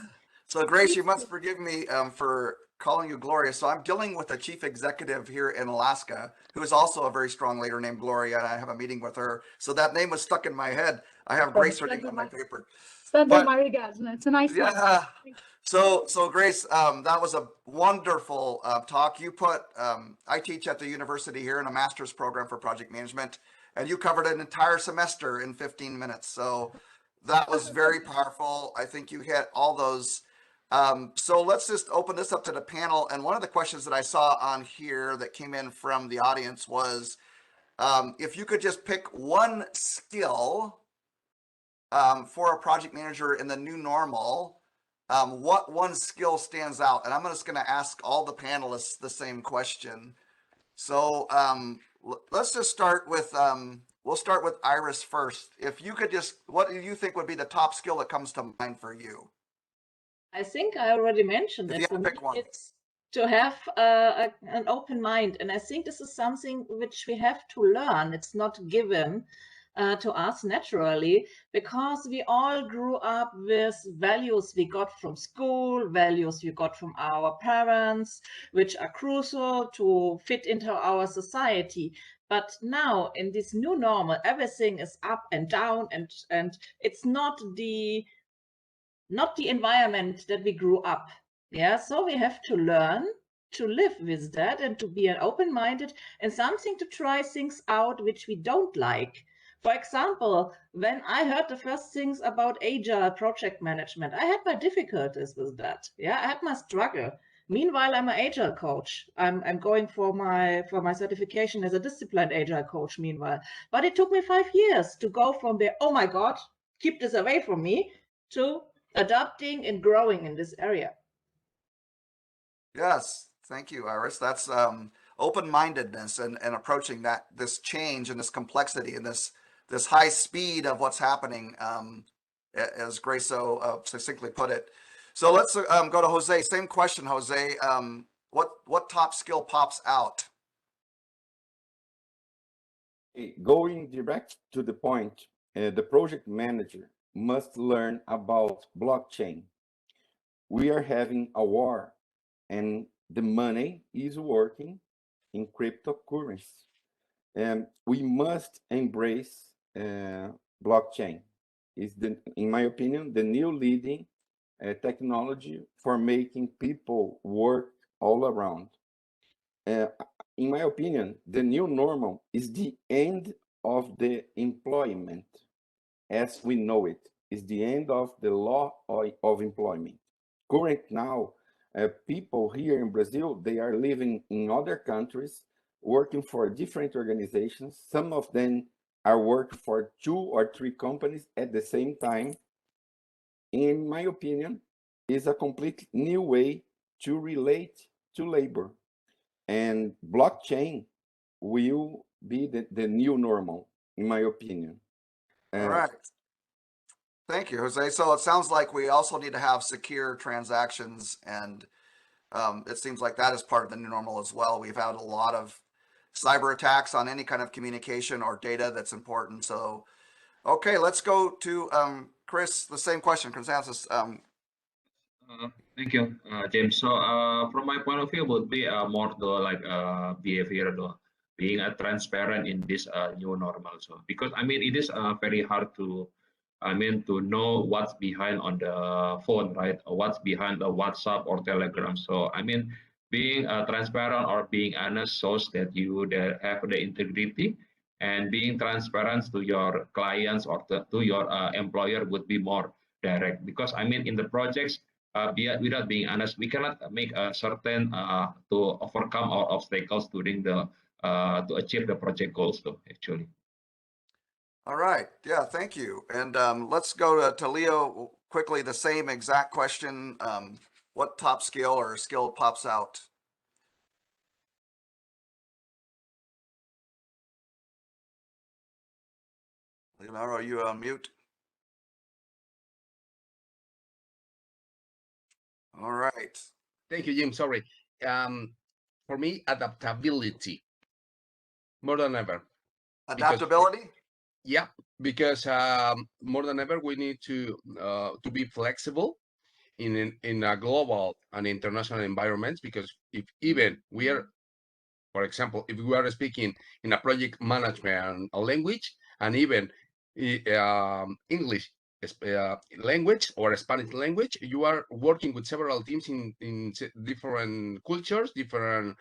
So Grace, you must forgive me for calling you Gloria. So I'm dealing with a chief executive here in Alaska, who is also a very strong leader named Gloria, and I have a meeting with her. So that name was stuck in my head. I have Grace written on my paper. Send her my regards. It's a nice one. Yeah. So Grace, that was a wonderful talk. You put, I teach at the university here in a master's program for project management, and you covered an entire semester in 15 minutes. So that was very powerful. I think you hit all those. So let's just open this up to the panel. And one of the questions that I saw on here that came in from the audience was, if you could just pick one skill for a project manager in the new normal, what one skill stands out? And I'm just going to ask all the panelists the same question. So let's just start with, we'll start with Iris first. If you could just, what do you think would be the top skill that comes to mind for you? I think I already mentioned If it. you For had me, to pick one. it's to have an open mind. And I think this is something which we have to learn. It's not given to us naturally, because we all grew up with values we got from school, values we got from our parents, which are crucial to fit into our society. But now in this new normal, everything is up and down, and it's not the environment that we grew up. Yeah, so we have to learn to live with that and to be an open-minded and something to try things out which we don't like. For example, when I heard the first things about agile project management, I had my difficulties with that. Yeah, I had my struggle. Meanwhile, I'm an agile coach. I'm going for my certification as a disciplined agile coach meanwhile. But it took me 5 years to go from there, oh my God, keep this away from me, to adapting and growing in this area. Yes, thank you, Iris. That's open-mindedness and approaching this change and this complexity and this high speed of what's happening, as Grace so succinctly put it. So let's go to Jose. Same question, Jose. What top skill pops out? Going direct to the point, the project manager must learn about blockchain. We are having a war, and the money is working in cryptocurrency. And we must embrace blockchain. Is in my opinion, the new leading technology for making people work all around. In my opinion, the new normal is the end of the employment as we know it, is the end of the law of employment. Current now, people here in Brazil, they are living in other countries, working for different organizations. Some of them are working for 2 or 3 companies at the same time. In my opinion, is a complete new way to relate to labor. And blockchain will be the new normal, in my opinion. All right. Thank you, Jose. So it sounds like we also need to have secure transactions, and it seems like that is part of the new normal as well. We've had a lot of cyber attacks on any kind of communication or data that's important. So, okay, let's go to Chris. The same question, Consensus. Thank you, James. So from my point of view, would be more the like behavior, being transparent in this new normal. So because I mean it is very hard to, I mean to know what's behind on the phone, right? Or what's behind the WhatsApp or Telegram. So I mean being transparent or being honest shows that you have the integrity, and being transparent to your clients or to your employer would be more direct. Because I mean in the projects, without being honest, we cannot make a certain to overcome our obstacles during the to achieve the project goals though, actually. All right. Yeah, thank you. And let's go to Leo quickly, the same exact question. What top skill or skill pops out? Leonardo, are you on mute? All right. Thank you, Jim. Sorry. For me, adaptability more than ever. Adaptability? Yeah, because more than ever we need to be flexible in a global and international environments. Because if even we are, for example, if we are speaking in a project management language, and even English language or Spanish language, you are working with several teams in different cultures, different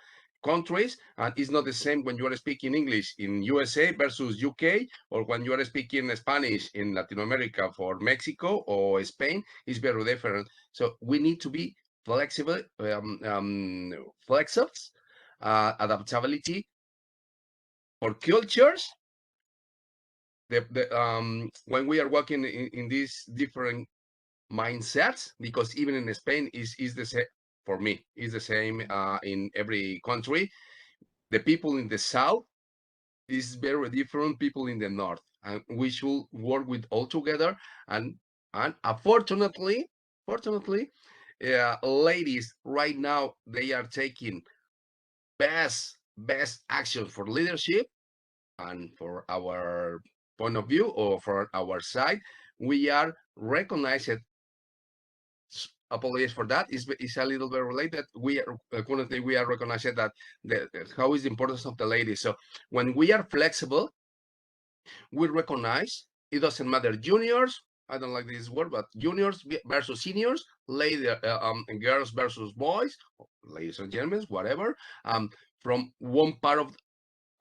countries, and it's not the same when you are speaking English in USA versus UK, or when you are speaking Spanish in Latin America for Mexico or Spain. It's very different. So we need to be flexible, adaptability for cultures. When we are working in these different mindsets, because even in Spain is the same for me, is the same in every country. The people in the south is very different people in the north, and we should work with all together. And fortunately, ladies right now, they are taking best action for leadership. And for our point of view, or for our side, we are recognized. Apologies for that. It's a little bit related. We are currently we are recognized that how is the importance of the ladies. So when we are flexible, we recognize it doesn't matter juniors. I don't like this word, but juniors versus seniors, girls versus boys, ladies and gentlemen, whatever. From one part of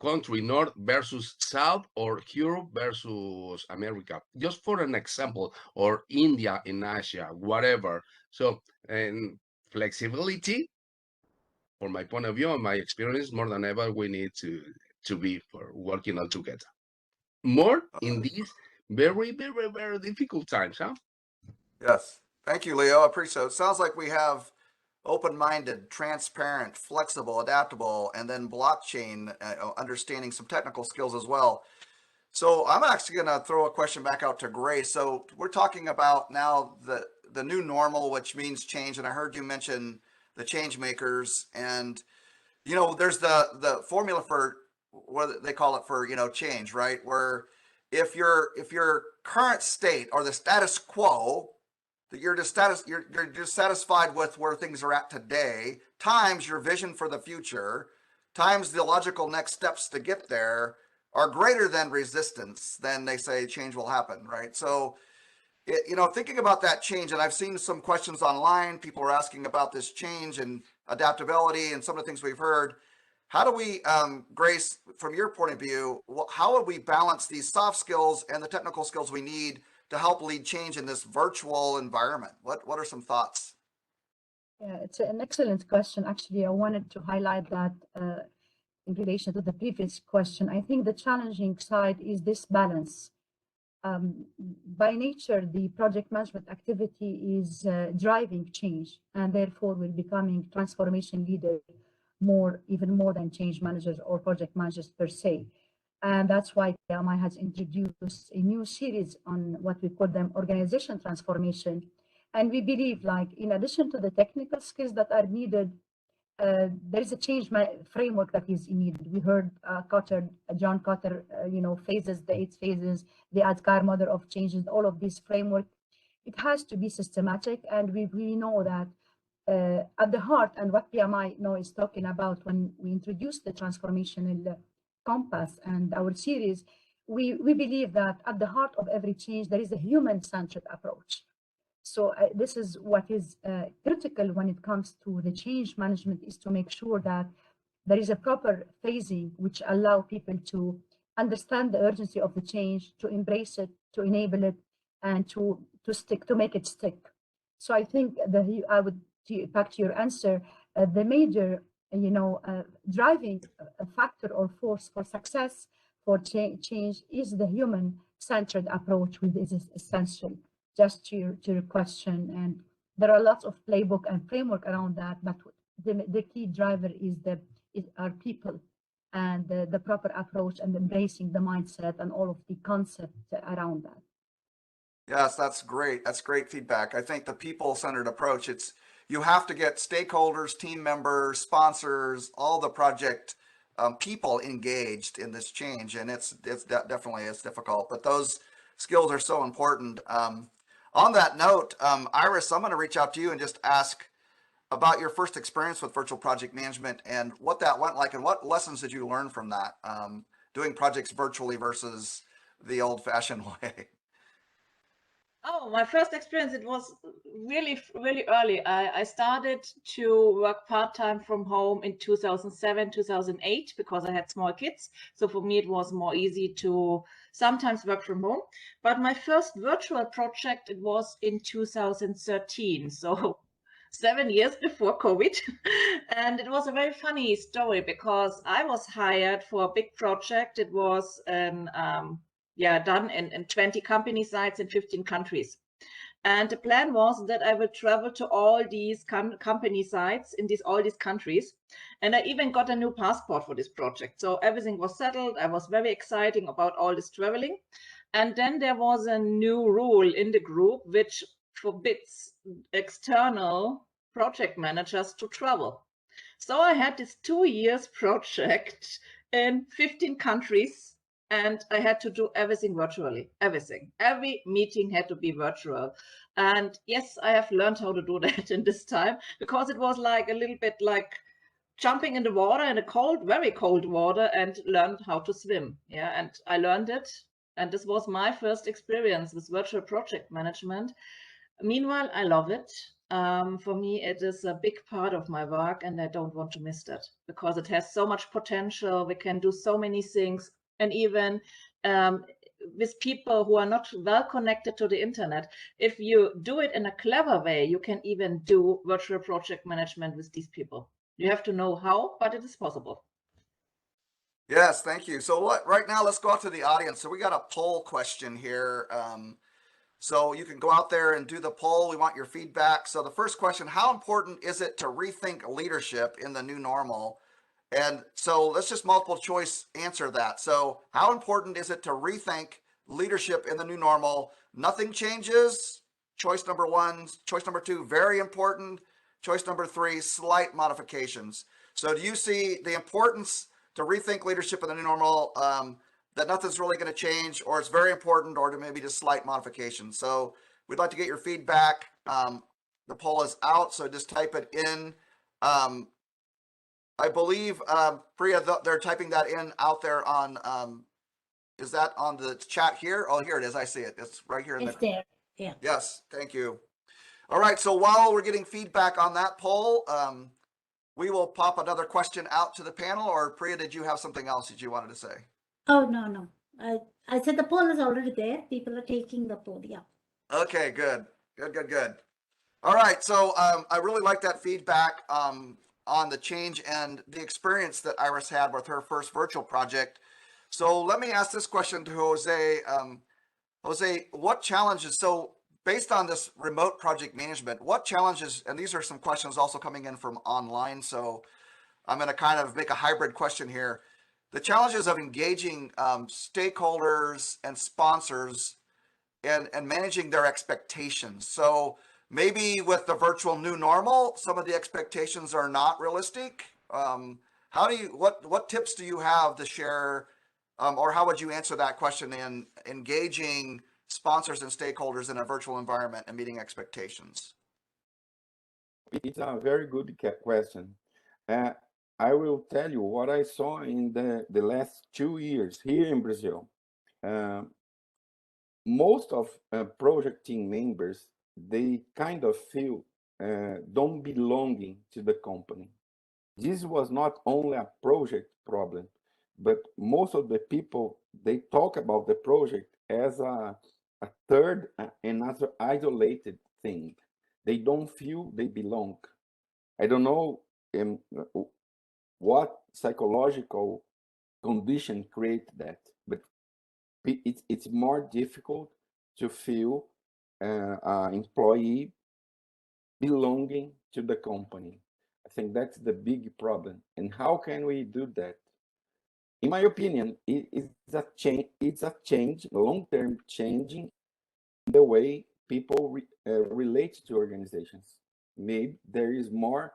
country, North versus South, or Europe versus America, just for an example, or India in Asia, whatever. So, and flexibility, from my point of view and my experience, more than ever, we need to be for working all together. More in these very, very, very difficult times, huh? Yes. Thank you, Leo. I appreciate it. Sounds like we have open-minded, transparent, flexible, adaptable, and then blockchain, understanding some technical skills as well. So I'm actually going to throw a question back out to Grace. So we're talking about now the new normal, which means change. And I heard you mention the change makers, and you know, there's the formula for what they call it for, you know, change, right? Where if your current state or the status quo, that you're dissatisfied with where things are at today, times your vision for the future, times the logical next steps to get there, are greater than resistance, then they say change will happen, right? So, you know, thinking about that change, and I've seen some questions online, people are asking about this change and adaptability and some of the things we've heard. How do we, Grace, from your point of view, how would we balance these soft skills and the technical skills we need to help lead change in this virtual environment? What are some thoughts? Yeah, it's an excellent question. Actually, I wanted to highlight that in relation to the previous question. I think the challenging side is this balance. By nature, the project management activity is driving change, and therefore we're becoming transformation leader even more than change managers or project managers per se. And that's why PMI has introduced a new series on what we call them organization transformation. And we believe, like, in addition to the technical skills that are needed, there is a change framework that is needed. We heard John Cotter, phases, the 8 phases, the ADKAR model of changes, all of this framework. It has to be systematic, and we know that at the heart, and what PMI now is talking about when we introduced the transformational compass and our series, we believe that at the heart of every change, there is a human-centered approach. So this is what is critical when it comes to the change management, is to make sure that there is a proper phasing which allow people to understand the urgency of the change, to embrace it, to enable it, and to make it stick. So I think I would, back to your answer, the major, driving factor or force for success for change is the human-centered approach, which is essential. Just to your question, and there are lots of playbook and framework around that, but the key driver is our people, and the proper approach and embracing the mindset and all of the concept around that. Yes, that's great. That's great feedback. I think the people-centered approach, you have to get stakeholders, team members, sponsors, all the project people engaged in this change, and it's definitely difficult, but those skills are so important. On that note, Iris, I'm going to reach out to you and just ask about your first experience with virtual project management and what that went like, and what lessons did you learn from that, doing projects virtually versus the old-fashioned way? Oh, my first experience, it was really, really early. I started to work part-time from home in 2007, 2008, because I had small kids. So for me, it was more easy to sometimes work from home. But my first virtual project, it was in 2013. So 7 years before COVID. And it was a very funny story because I was hired for a big project. It was done in 20 company sites in 15 countries. And the plan was that I would travel to all these company sites in all these countries. And I even got a new passport for this project. So everything was settled. I was very excited about all this traveling. And then there was a new rule in the group which forbids external project managers to travel. So I had this 2 years project in 15 countries. And I had to do everything virtually, everything. Every meeting had to be virtual. And yes, I have learned how to do that in this time, because it was like a little bit like jumping in the water, in a cold, very cold water, and learned how to swim. Yeah, and I learned it. And this was my first experience with virtual project management. Meanwhile, I love it. For me, it is a big part of my work, and I don't want to miss that because it has so much potential. We can do so many things. And even with people who are not well connected to the internet, if you do it in a clever way, you can even do virtual project management with these people. You have to know how, but it is possible. Yes, thank you. So right now, let's go out to the audience. So we got a poll question here. So you can go out there and do the poll. We want your feedback. So the first question, how important is it to rethink leadership in the new normal? And so let's just multiple choice answer that. So how important is it to rethink leadership in the new normal? Nothing changes. Choice number 1. Choice number 2, very important. Choice number 3, slight modifications. So do you see the importance to rethink leadership in the new normal, that nothing's really going to change, or it's very important, or to maybe just slight modifications? So we'd like to get your feedback. The poll is out, so just type it in. I believe, Priya, they're typing that in out there on, is that on the chat here? Oh, here it is. I see it. It's right here. It's there. Yeah. Yes. Thank you. All right. So while we're getting feedback on that poll, we will pop another question out to the panel. Or Priya, did you have something else that you wanted to say? Oh, no. I said the poll is already there. People are taking the poll. Yeah. Okay, good. Good. All right. So I really like that feedback on the change and the experience that Iris had with her first virtual project. So let me ask this question to Jose. Jose, what challenges, so based on this remote project management, what challenges, and these are some questions also coming in from online, so I'm going to kind of make a hybrid question here. The challenges of engaging stakeholders and sponsors and managing their expectations. So maybe with the virtual new normal, some of the expectations are not realistic. What tips do you have to share, or how would you answer that question in engaging sponsors and stakeholders in a virtual environment and meeting expectations? It's a very good question. I will tell you what I saw in the last 2 years here in Brazil. Most of project team members, they kind of feel don't belonging to the company. This was not only a project problem, but most of the people, they talk about the project as a third and as an isolated thing. They don't feel they belong. I don't know what psychological condition create that, but it's more difficult to feel employee belonging to the company. I think that's the big problem. And how can we do that? In my opinion, it's a change. It's a change, long-term changing the way people relate to organizations. Maybe there is more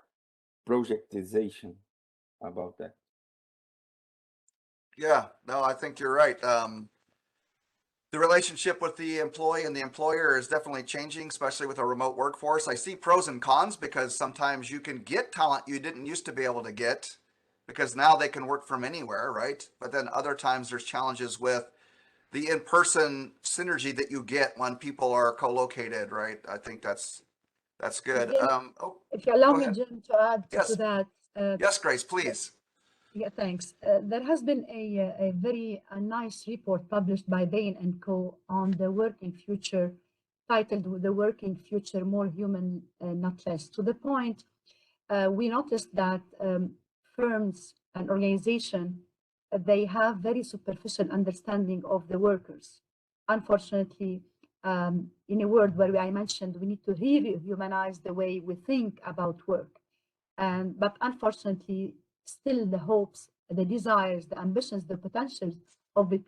projectization about that. Yeah, no, I think you're right. The relationship with the employee and the employer is definitely changing, especially with a remote workforce. I see pros and cons because sometimes you can get talent you didn't used to be able to get because now they can work from anywhere, right? But then other times there's challenges with the in-person synergy that you get when people are co-located, right? I think that's good. Jim, if you allow go me, ahead. Jim, to add Yes. to that. Yes, Grace, please. Yeah, thanks. There has been a very nice report published by Bain & Co. on the working future, titled The Working Future, More Human, Not Less. To the point, we noticed that firms and organizations, they have very superficial understanding of the workers. Unfortunately, in a world where I mentioned we need to rehumanize the way we think about work. But unfortunately, still the hopes, the desires, the ambitions, the potentials of the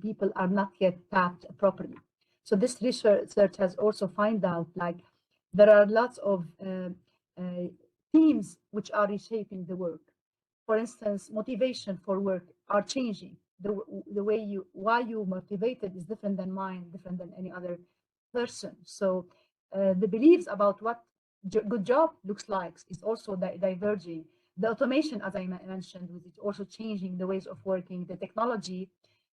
people are not yet tapped properly. So this research has also found out like there are lots of themes which are reshaping the work. For instance, motivation for work are changing. The way why you motivated is different than mine, different than any other person. So the beliefs about what good job looks like is also diverging. The automation, as I mentioned, with it also changing the ways of working, the technology,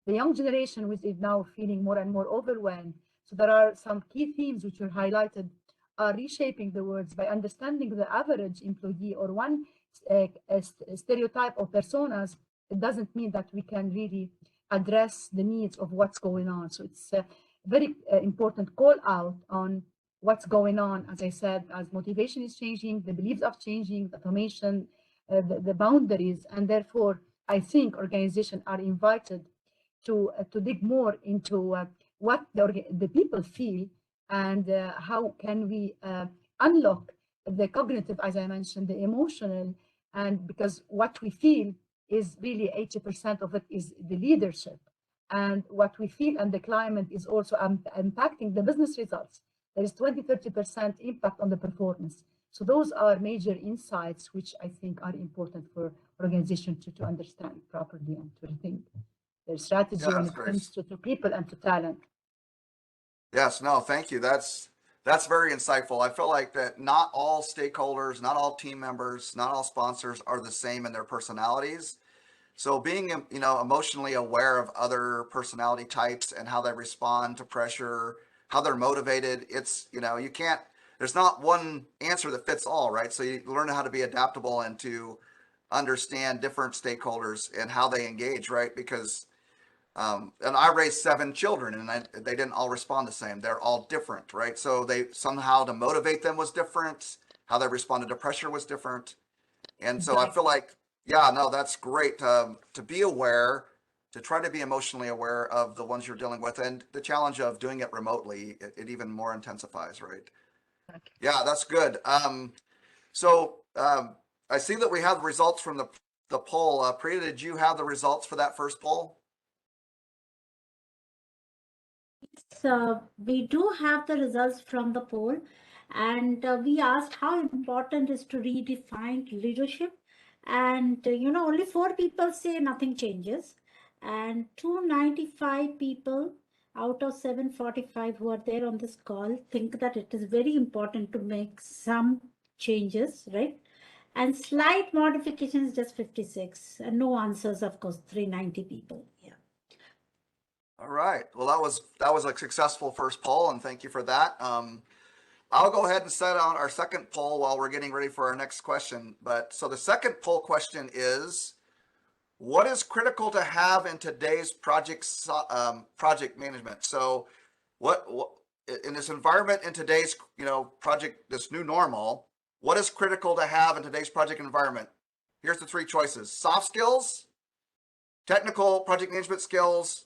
the young generation which is now feeling more and more overwhelmed. So there are some key themes which are highlighted are reshaping the words by understanding the average employee or one stereotype of personas. It doesn't mean that we can really address the needs of what's going on. So it's a very important call out on what's going on. As I said, as motivation is changing, the beliefs are changing, the automation, the boundaries, and therefore I think organizations are invited to dig more into what the people feel and how can we unlock the cognitive, as I mentioned, the emotional, and because what we feel is really 80% of it is the leadership, and what we feel and the climate is also impacting the business results. There is 20-30% impact on the performance. So those are major insights which I think are important for organizations to understand properly and to rethink their strategy when it comes to people and to talent. Yes, no, thank you. That's very insightful. I feel like that not all stakeholders, not all team members, not all sponsors are the same in their personalities. So being, emotionally aware of other personality types and how they respond to pressure, how they're motivated, it's, you can't, there's not one answer that fits all, right? So you learn how to be adaptable and to understand different stakeholders and how they engage, right? Because and I raised 7 children and they didn't all respond the same. They're all different, right? So they somehow to motivate them was different. How they responded to pressure was different. And so I feel like, yeah, no, that's great to be aware, to try to be emotionally aware of the ones you're dealing with, and the challenge of doing it remotely, it even more intensifies, right? Yeah, that's good. So I see that we have results from the poll. Priya, did you have the results for that first poll? So we do have the results from the poll, and we asked how important is to redefine leadership, and only 4 people say nothing changes, and 295 people out of 745 who are there on this call think that it is very important to make some changes, right? And slight modifications, just 56. And no answers, of course, 390 people. Yeah. All right. Well, that was a successful first poll, and thank you for that. I'll go ahead and set on our second poll while we're getting ready for our next question. But so the second poll question is, what is critical to have in today's project management? So what in this environment, in today's project, this new normal, what is critical to have in today's project environment? Here's the three choices: soft skills, technical project management skills,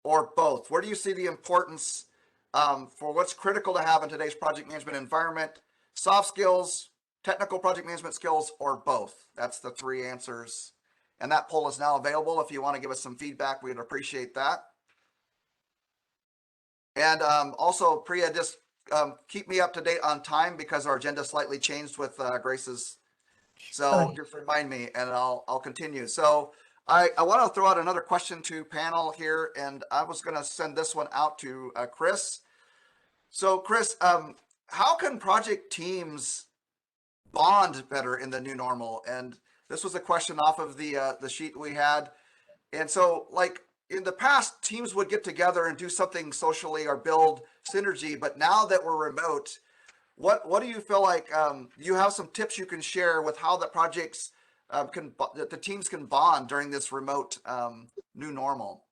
or both. Where do you see the importance for what's critical to have in today's project management environment? Soft skills, technical project management skills, or both? That's the three answers. And that poll is now available. If you want to give us some feedback, we'd appreciate that. And also, Priya, just keep me up to date on time because our agenda slightly changed with Grace's. So just remind me and I'll continue. So I want to throw out another question to panel here, and I was going to send this one out to Chris. So Chris, how can project teams bond better in the new normal? And this was a question off of the sheet we had. And so, like in the past, teams would get together and do something socially or build synergy. But now that we're remote, what do you feel like you have some tips you can share with how the projects the teams can bond during this remote new normal?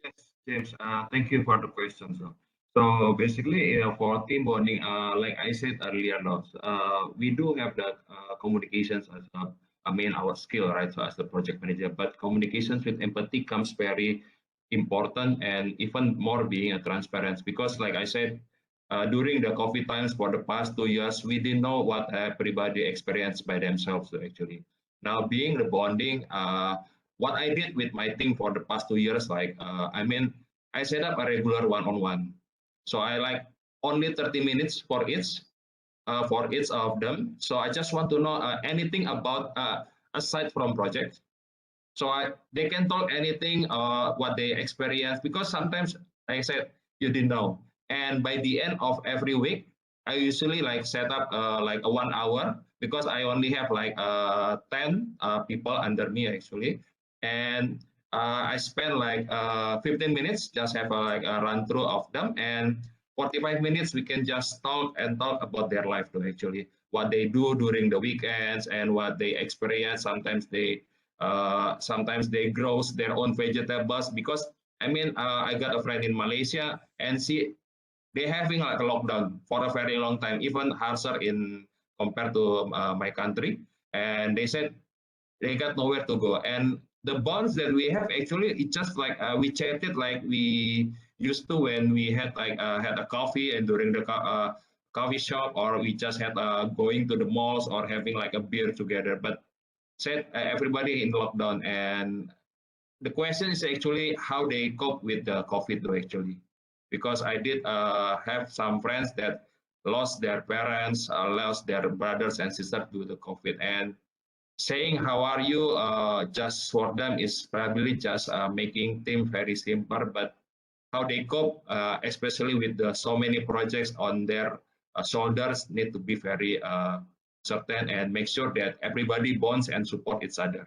Yes, James, thank you for the question. So basically, for team bonding, like I said earlier, we do have the communications as our skill, right? So as the project manager, but communications with empathy comes very important, and even more being a transparency, because like I said, during the COVID times for the past 2 years, we didn't know what everybody experienced by themselves actually. Now being the bonding, what I did with my team for the past 2 years, like, I set up a regular one-on-one. So I like only 30 minutes for each of them. So I just want to know anything about, aside from projects. So they can talk anything, what they experience, because sometimes, like I said, you didn't know. And by the end of every week, I usually like set up like a 1 hour, because I only have like 10 people under me actually. And I spend like 15 minutes, just have like a run through of them, and 45 minutes we can just talk about their life too, actually, what they do during the weekends and what they experience. Sometimes they grow their own vegetables, because I got a friend in Malaysia, and they having like a lockdown for a very long time, even harsher in compared to my country. And they said they got nowhere to go. And the bonds that we have actually, it's just like we chatted like we used to when we had like had a coffee and during the coffee shop, or we just had going to the malls or having like a beer together. But said everybody in lockdown, and the question is actually how they cope with the COVID though, actually, because I did have some friends that lost their parents, lost their brothers and sisters due to COVID, and saying how are you just for them is probably just making things very simple, but how they cope, especially with so many projects on their shoulders, need to be very certain and make sure that everybody bonds and support each other.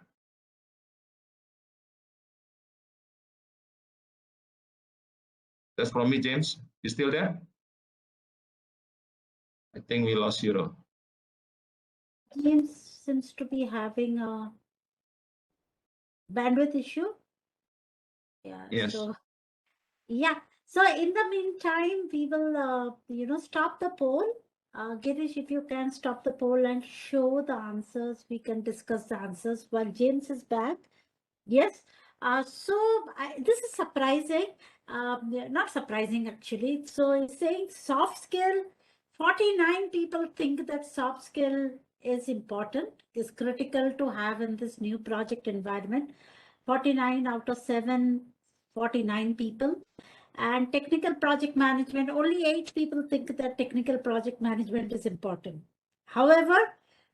That's from me, James. You still there? I think we lost you, though. James seems to be having a bandwidth issue. Yeah. Yes. So, yeah. So in the meantime, we will, stop the poll. Girish, if you can stop the poll and show the answers, we can discuss the answers while James is back. Yes. This is surprising. Not surprising, actually. So it's saying soft skill. 49 people think that soft skill is important, is critical to have in this new project environment. 49 out of 49 people. And technical project management, only 8 people think that technical project management is important. However,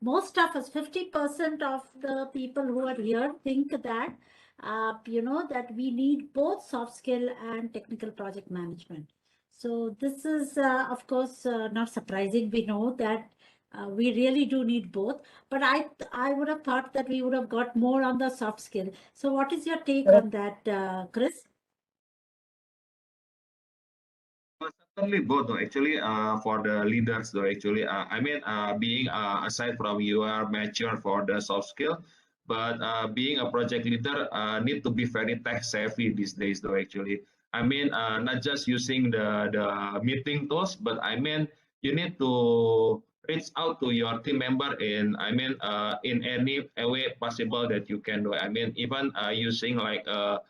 most of us, 50% of the people who are here think that, that we need both soft skill and technical project management. So this is, of course, not surprising. We know that We really do need both, but I would have thought that we would have got more on the soft skill. So what is your take on that, Chris? Certainly both though, actually, for the leaders though, actually, I mean, being aside from you are mature for the soft skill, but being a project leader need to be very tech savvy these days though, actually. I mean, not just using the meeting tools, but I mean, you need to reach out to your team member in, I mean, in any way possible that you can do. I mean, even using like a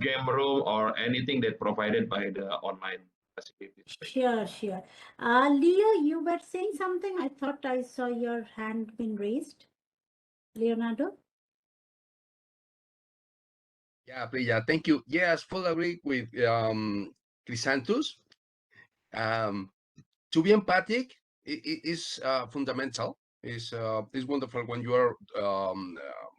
game room or anything that provided by the online facilities. Sure, sure. Leo, you were saying something. I thought I saw your hand been raised. Leonardo? Yeah, Priya, thank you. Yes, full agree with Chrysanthus. To be empathic is fundamental. Is wonderful when you are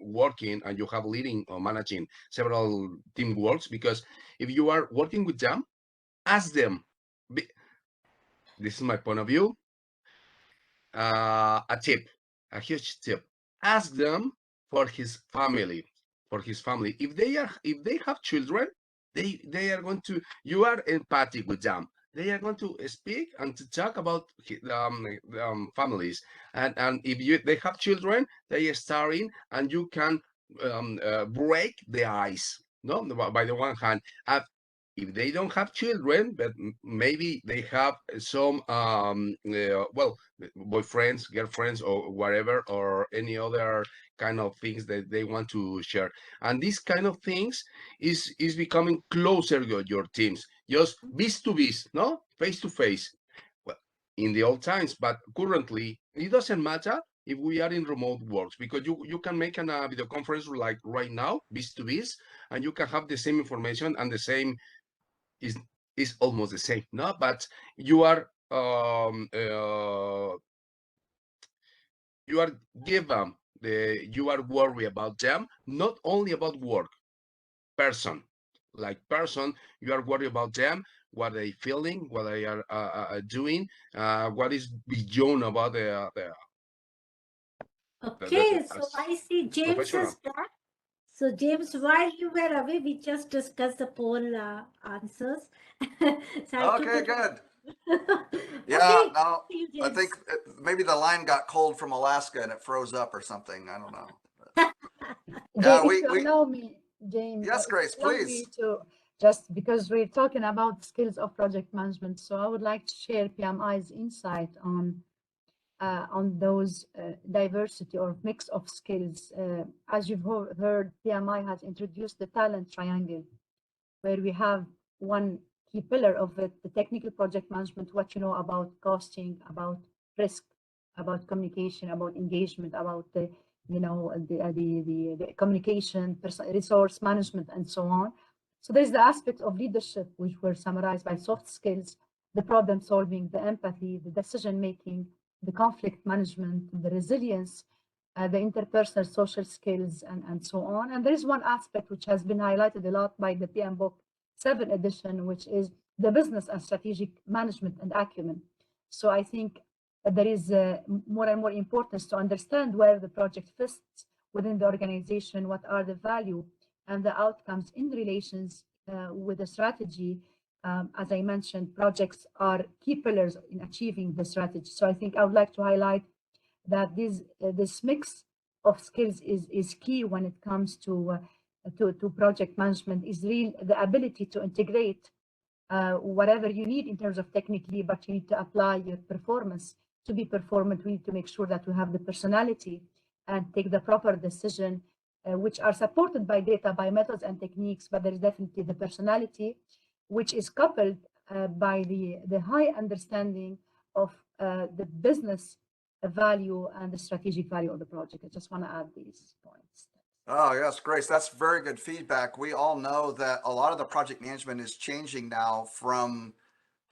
working and you have leading or managing several team works, because if you are working with them, ask them. This is my point of view. A tip, a huge tip. Ask them for his family, If they have children, they are going to. You are empathic with them. They are going to speak and to talk about families, and if they have children, they are starting, and you can break the ice. No, by the one hand, if they don't have children, but maybe they have some well, boyfriends, girlfriends, or whatever, or any other kind of things that they want to share, and these kind of things is becoming closer with your teams, just biz to biz, no, face to face. Well, in the old times, but currently it doesn't matter if we are in remote works, because you can make a video conference like right now, biz to biz, and you can have the same information, and the same is almost the same, no? But you are given you are worried about them, not only about work, person, you are worried about them, what they feeling, what they are doing, what is beyond about Okay, so I see James is back. So James, while you were away, we just discussed the poll answers. So okay, good. Yeah, okay, now you, I think maybe the line got cold from Alaska and it froze up or something. I don't know. Yeah, if you allow me, James. Yes, Grace, please. To just because we're talking about skills of project management, so I would like to share PMI's insight on those diversity or mix of skills. As you've heard, PMI has introduced the talent triangle, where we have one key pillar of it, the technical project management, what you know about costing, about risk, about communication, about engagement, about the communication, resource management, and so on. So there's the aspect of leadership, which were summarized by soft skills, the problem solving, the empathy, the decision making, the conflict management, the resilience, the interpersonal social skills, and so on. And there is one aspect which has been highlighted a lot by the PM Book 7 edition, which is the business and strategic management and acumen. So I think there is more and more importance to understand where the project fits within the organization, what are the value and the outcomes in relations with the strategy. As I mentioned, projects are key pillars in achieving the strategy. So I think I would like to highlight that this mix of skills is key when it comes to project management, is the ability to integrate whatever you need in terms of technically, but you need to apply your performance. To be performant, we need to make sure that we have the personality and take the proper decision, which are supported by data, by methods and techniques, but there is definitely the personality, which is coupled by the high understanding of the business value and the strategic value of the project. I just want to add these points. Oh, yes, Grace, that's very good feedback. We all know that a lot of the project management is changing now from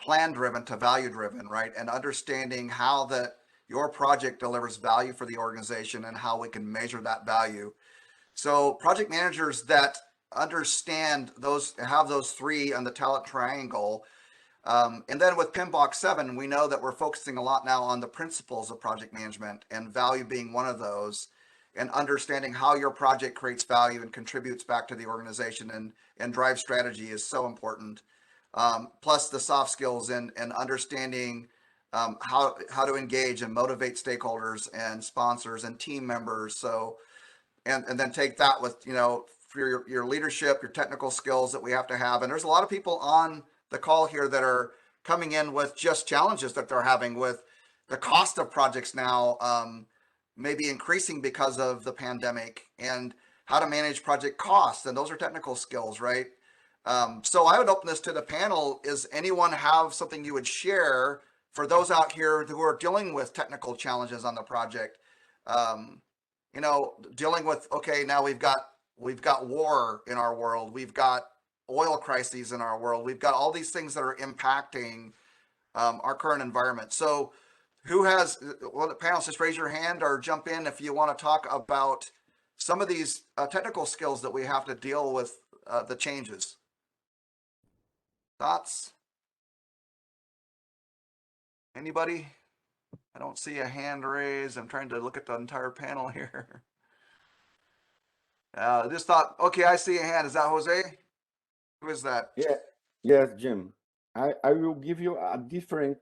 plan-driven to value-driven, right? And understanding how that your project delivers value for the organization and how we can measure that value. So project managers that understand those, have those three on the talent triangle, And then with PMBOK 7, we know that we're focusing a lot now on the principles of project management, and value being one of those, and understanding how your project creates value and contributes back to the organization and drives strategy is so important. Plus the soft skills and understanding how to engage and motivate stakeholders and sponsors and team members. So, and then take that with, you know, for your leadership, your technical skills that we have to have. And there's a lot of people on the call here that are coming in with just challenges that they're having with the cost of projects now, maybe increasing because of the pandemic, and how to manage project costs. And those are technical skills, right? So I would open this to the panel. Is anyone have something you would share for those out here who are dealing with technical challenges on the project? You know, dealing with, okay, now we've got war in our world. We've got oil crises in our world. We've got all these things that are impacting our current environment. So who has, well, the panelists, just raise your hand or jump in if you want to talk about some of these technical skills that we have to deal with the changes. Thoughts? Anybody? I don't see a hand raised. I'm trying to look at the entire panel here. Just thought, okay, I see a hand. Is that Jose? Who is that? Yeah, yes, Jim. I will give you a different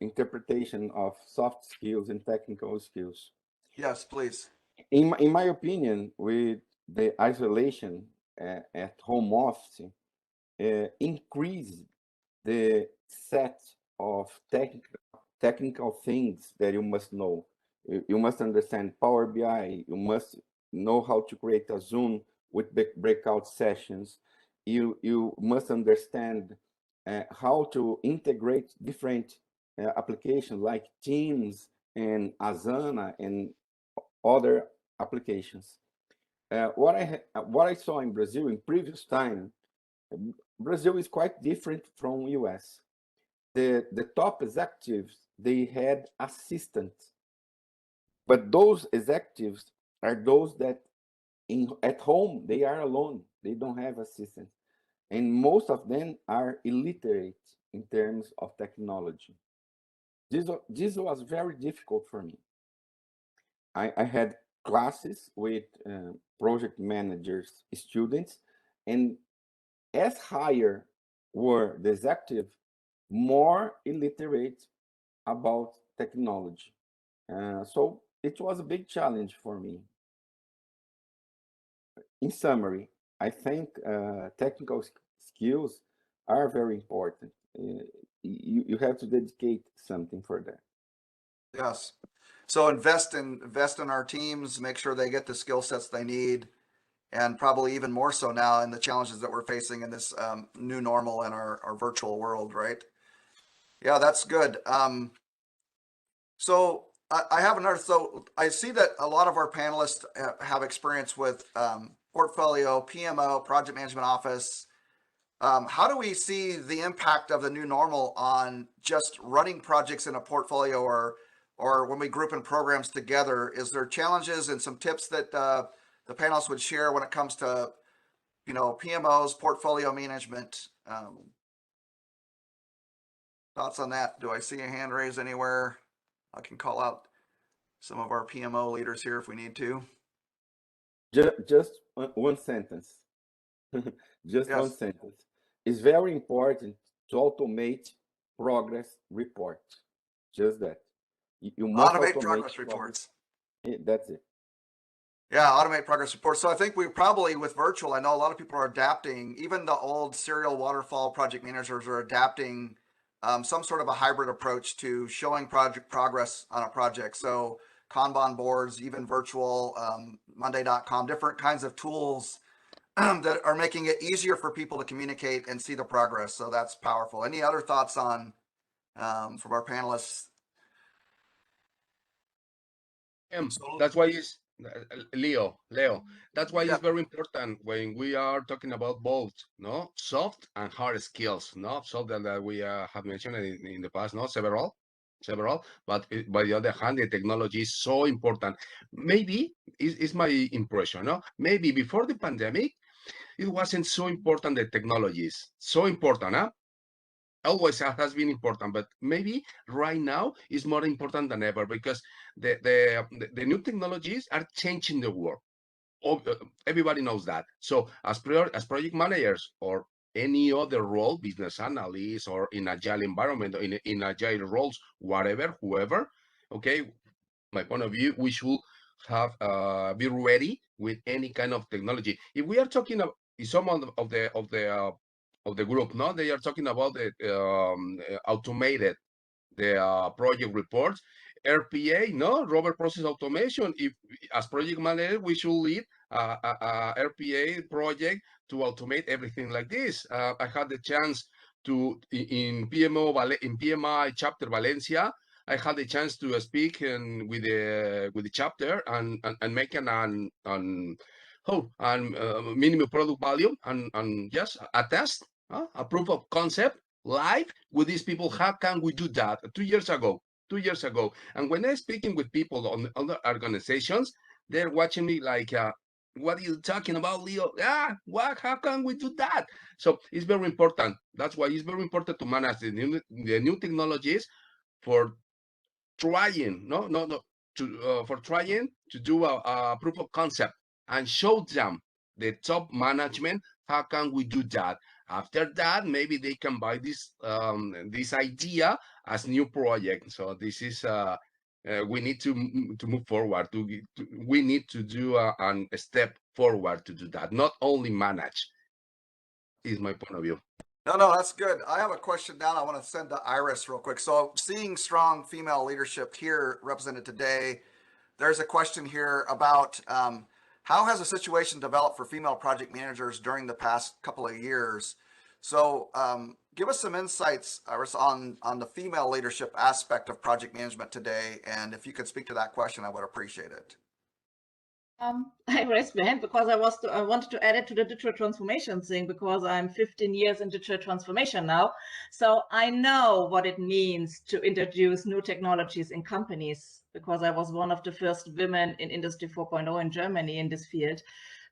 interpretation of soft skills and technical skills. Yes, please. In my opinion, with the isolation at home office, increase the set of technical things that you must know. You must understand Power BI. You must know how to create a Zoom with breakout sessions. You must understand how to integrate different applications like Teams and Asana and other applications. What I saw in Brazil in previous time, Brazil is quite different from US. The top executives, they had assistants, but those executives are those that at home they are alone. They don't have assistants, and most of them are illiterate in terms of technology. This was very difficult for me. I had classes with project managers, students, and as higher were the executive, more illiterate about technology. So it was a big challenge for me. In summary, I think technical skills are very important. You have to dedicate something for that. Yes. So invest in our teams, make sure they get the skill sets they need, and probably even more so now in the challenges that we're facing in this new normal in our virtual world, right? Yeah, that's good. So I have another, so I see that a lot of our panelists have experience with portfolio, PMO, project management office. How do we see the impact of the new normal on just running projects in a portfolio, or when we group in programs together? Is there challenges and some tips that the panelists would share when it comes to, you know, PMOs, portfolio management? Thoughts on that? Do I see a hand raised anywhere? I can call out some of our PMO leaders here if we need to. Just one sentence. Just Yes. one sentence. It's very important to automate progress reports. Just that. You must Automate progress reports. That's it. Yeah, automate progress reports. So I think we probably, with virtual, I know a lot of people are adapting. Even the old serial waterfall project managers are adapting some sort of a hybrid approach to showing project progress on a project. So Kanban boards, even virtual, Monday.com, different kinds of tools that are making it easier for people to communicate and see the progress. So that's powerful. Any other thoughts on from our panelists? That's why it's Leo. That's why it's very important when we are talking about both, no, soft and hard skills, no, soft that we have mentioned in the past, no, several, but by the other hand, the technology is so important. Maybe it's my impression, no, maybe before the pandemic, it wasn't so important, the technologies, so important, huh? always has been important, but maybe right now is more important than ever because the new technologies are changing the world. Everybody knows that. So as project managers or any other role, business analyst or in agile environment, in agile roles, whatever, whoever, okay, my point of view, we should have be ready with any kind of technology. If we are talking about some of the group, no, they are talking about the automated project reports, RPA, no, robot process automation. If as project manager, we should lead a RPA project to automate everything like this. I had the chance to in Pmi Chapter Valencia. I had the chance to speak with the chapter and make an minimum product value and just a test, a proof of concept live with these people. How can we do that? 2 years ago. And when I'm speaking with people on other organizations, they're watching me like, what are you talking about, Leo? How can we do that? So it's very important. That's why it's very important to manage the new technologies for trying, for trying to do a proof of concept and show them, the top management, how can we do that. After that, maybe they can buy this idea as new project. So this is we need to move forward. We need to do a step forward to do that, not only manage. Is my point of view. No, that's good. I have a question now I want to send to Iris real quick. So seeing strong female leadership here represented today, there's a question here about how has the situation developed for female project managers during the past couple of years? So give us some insights, Iris, on the female leadership aspect of project management today. And if you could speak to that question, I would appreciate it. I raised my hand because I wanted to add it to the digital transformation thing, because I'm 15 years in digital transformation now. So I know what it means to introduce new technologies in companies, because I was one of the first women in Industry 4.0 in Germany in this field.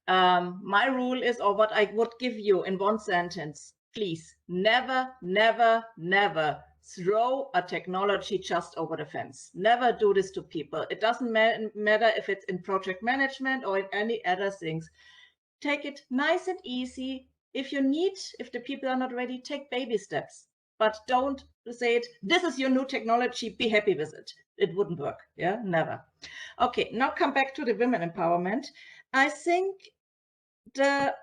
My rule is, or what I would give you in one sentence, please never, never, never throw a technology just over the fence. Never do this to people. It doesn't matter if it's in project management or in any other things. Take it nice and easy. If the people are not ready, take baby steps. But don't say it, this is your new technology, be happy with it. It wouldn't work. Yeah, never. Okay, now come back to the women empowerment. I think the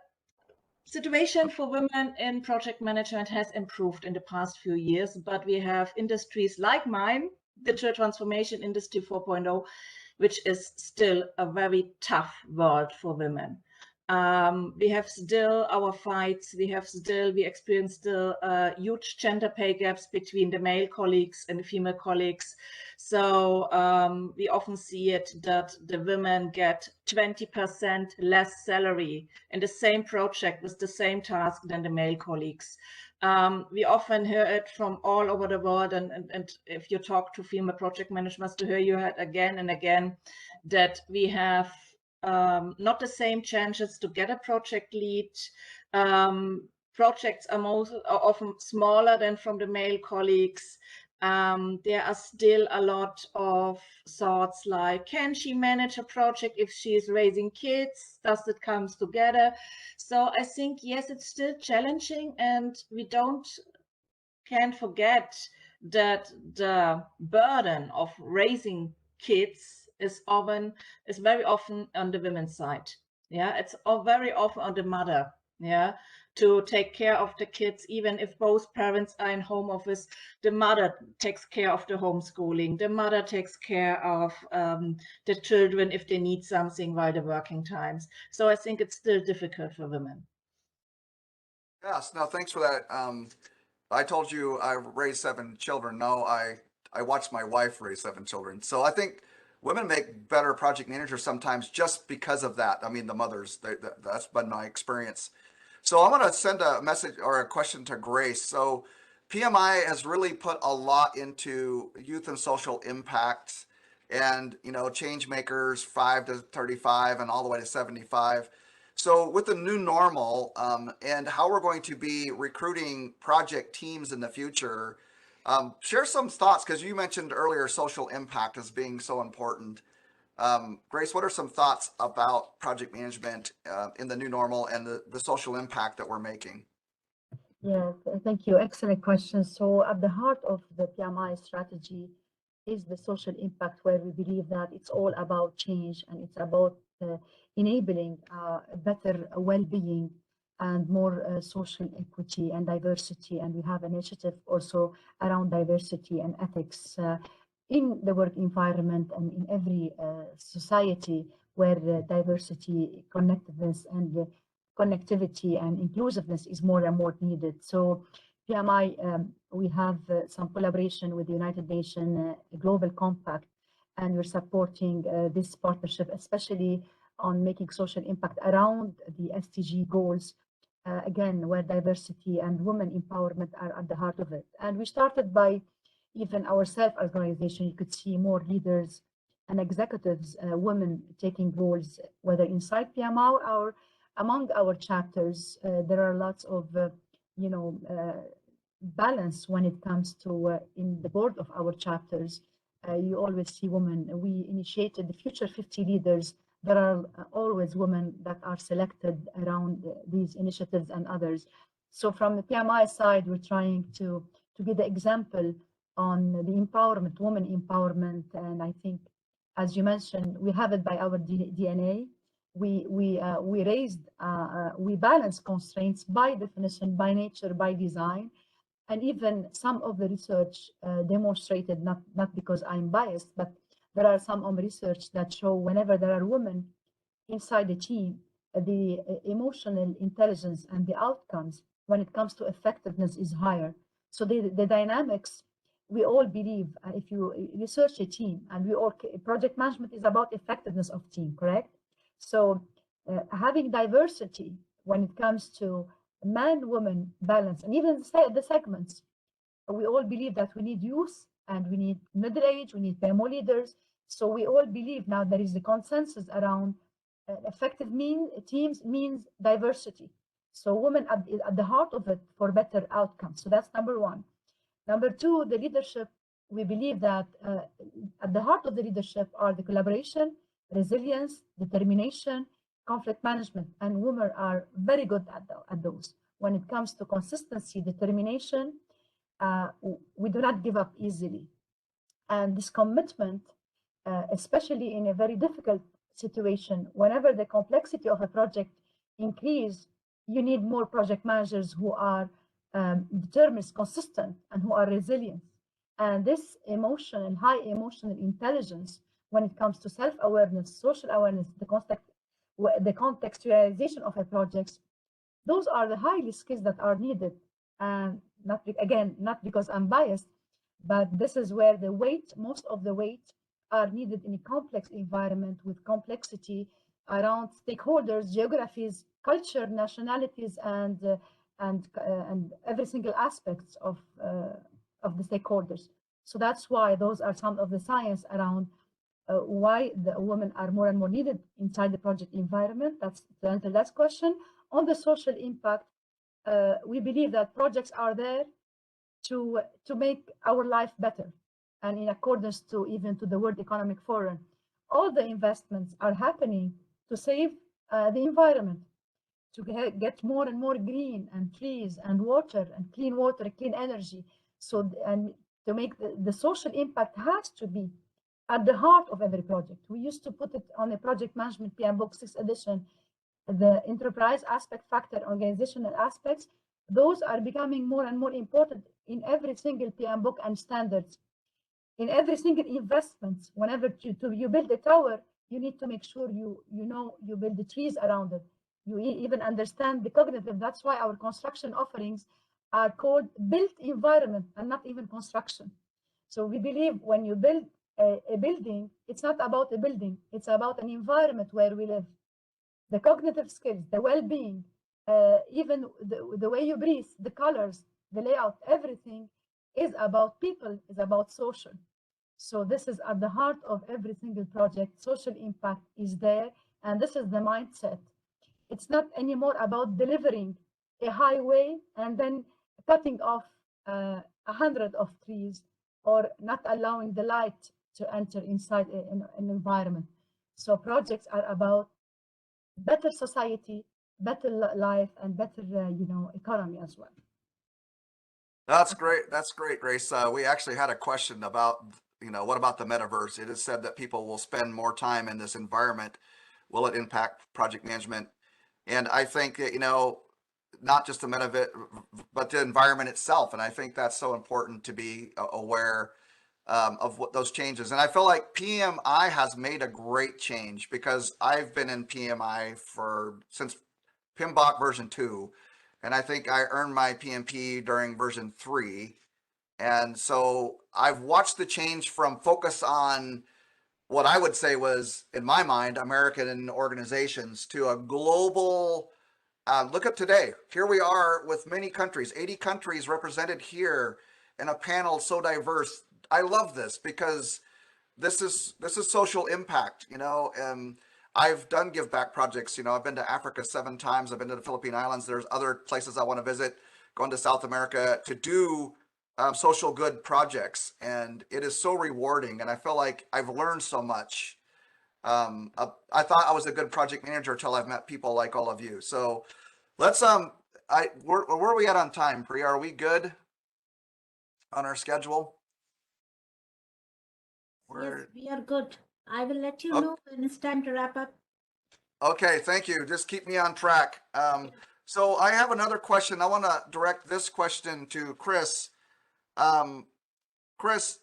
situation for women in project management has improved in the past few years, but we have industries like mine, digital transformation industry 4.0, which is still a very tough world for women. We have still our fights. We experience still huge gender pay gaps between the male colleagues and the female colleagues. So we often see it that the women get 20% less salary in the same project with the same task than the male colleagues. We often hear it from all over the world, and if you talk to female project managers, to hear you heard again and again that we have not the same chances to get a project lead. Projects are often smaller than from the male colleagues. There are still a lot of thoughts like, can she manage a project if she is raising kids? Does it come together? So I think, yes, it's still challenging, and we can't forget that the burden of raising kids is very often on the women's side. Yeah, it's very often on the mother. Yeah, to take care of the kids, even if both parents are in home office, the mother takes care of the homeschooling. The mother takes care of the children if they need something while the working times. So I think it's still difficult for women. Yes, no, thanks for that. I told you I raised 7 children. No, I watched my wife raise 7 children. So I think women make better project managers sometimes just because of that. I mean, the mothers, that's been my experience. So I'm going to send a message or a question to Grace. So PMI has really put a lot into youth and social impact and, change makers 5 to 35 and all the way to 75. So with the new normal and how we're going to be recruiting project teams in the future, share some thoughts, because you mentioned earlier social impact as being so important. Grace, what are some thoughts about project management in the new normal and the social impact that we're making? Yeah, thank you. Excellent question. So at the heart of the PMI strategy is the social impact, where we believe that it's all about change and it's about enabling better well-being and more social equity and diversity. And we have an initiative also around diversity and ethics in the work environment and in every society where diversity, connectedness, and connectivity and inclusiveness is more and more needed. So PMI, we have some collaboration with the United Nations Global Compact, and we're supporting this partnership, especially on making social impact around the SDG goals, again, where diversity and women empowerment are at the heart of it. And we started by even ourselves as an organization. You could see more leaders and executives, women taking roles, whether inside PMI or among our chapters. There are lots of, balance when it comes to in the board of our chapters. You always see women. We initiated the Future 50 Leaders. There are always women that are selected around these initiatives and others. So from the PMI side, we're trying to be the example on the empowerment, women empowerment. And I think, as you mentioned, we have it by our DNA. We balance constraints by definition, by nature, by design. And even some of the research demonstrated, not because I'm biased, but there are some research that show whenever there are women inside the team, the emotional intelligence and the outcomes when it comes to effectiveness is higher. So the dynamics, we all believe, if you research a team, and we all, project management is about effectiveness of team, correct? So having diversity when it comes to man-woman balance, and even the segments, we all believe that we need youth and we need middle age, we need PMO leaders. So we all believe now there is a consensus around effective teams means diversity. So women at the heart of it for better outcomes. So that's number one. Number two, the leadership. We believe that at the heart of the leadership are the collaboration, resilience, determination, conflict management, and women are very good at those. When it comes to consistency, determination, we do not give up easily. And this commitment, especially in a very difficult situation, whenever the complexity of a project increase, you need more project managers who are determined, consistent, and who are resilient. And this emotional, high emotional intelligence, when it comes to self-awareness, social awareness, the contextualization of a project, those are the highly skills that are needed. And not because I'm biased, but this is where the weight, most of the weight, are needed in a complex environment with complexity around stakeholders, geographies, culture, nationalities, and every single aspects of the stakeholders. So that's why those are some of the science around why the women are more and more needed inside the project environment. That's the answer to that question. On the social impact, we believe that projects are there to make our life better, and in accordance to even to the World Economic Forum, all the investments are happening to save the environment, to get more and more green and trees and water and clean water, clean energy. So, and to make the social impact has to be at the heart of every project. We used to put it on a project management PM book 6th edition, the enterprise aspect, factor, organizational aspects. Those are becoming more and more important in every single PM book and standards. In every single investment, whenever you build a tower, you need to make sure you build the trees around it. You even understand the cognitive. That's why our construction offerings are called built environment and not even construction. So we believe when you build a building, it's not about a building, it's about an environment where we live. The cognitive skills, the well-being, even the way you breathe, the colors, the layout, everything is about people, is about social. So this is at the heart of every single project. Social impact is there, and this is the mindset. It's not anymore about delivering a highway and then cutting off 100 of trees or not allowing the light to enter inside an environment. So projects are about better society, better life, and better, economy as well. That's great. That's great, Grace. We actually had a question about, what about the metaverse? It is said that people will spend more time in this environment. Will it impact project management? And I think that, not just the metaverse, but the environment itself. And I think that's so important to be aware of what those changes. And I feel like PMI has made a great change because I've been in PMI since PMBOK version 2. And I think I earned my PMP during version 3. And so I've watched the change from focus on what I would say was, in my mind, American organizations to a global look at today. Here we are with many countries, 80 countries represented here in a panel so diverse. I love this because this is social impact, I've done give back projects. I've been to Africa 7 times. I've been to the Philippine Islands. There's other places I want to visit, going to South America to do social good projects. And it is so rewarding. And I feel like I've learned so much. I thought I was a good project manager until I've met people like all of you. So let's, where are we at on time, Priya? Are we good on our schedule? Yes, we are good. I will let you know when it's time to wrap up. Okay, thank you. Just keep me on track. So I have another question. I want to direct this question to Chris. Chris,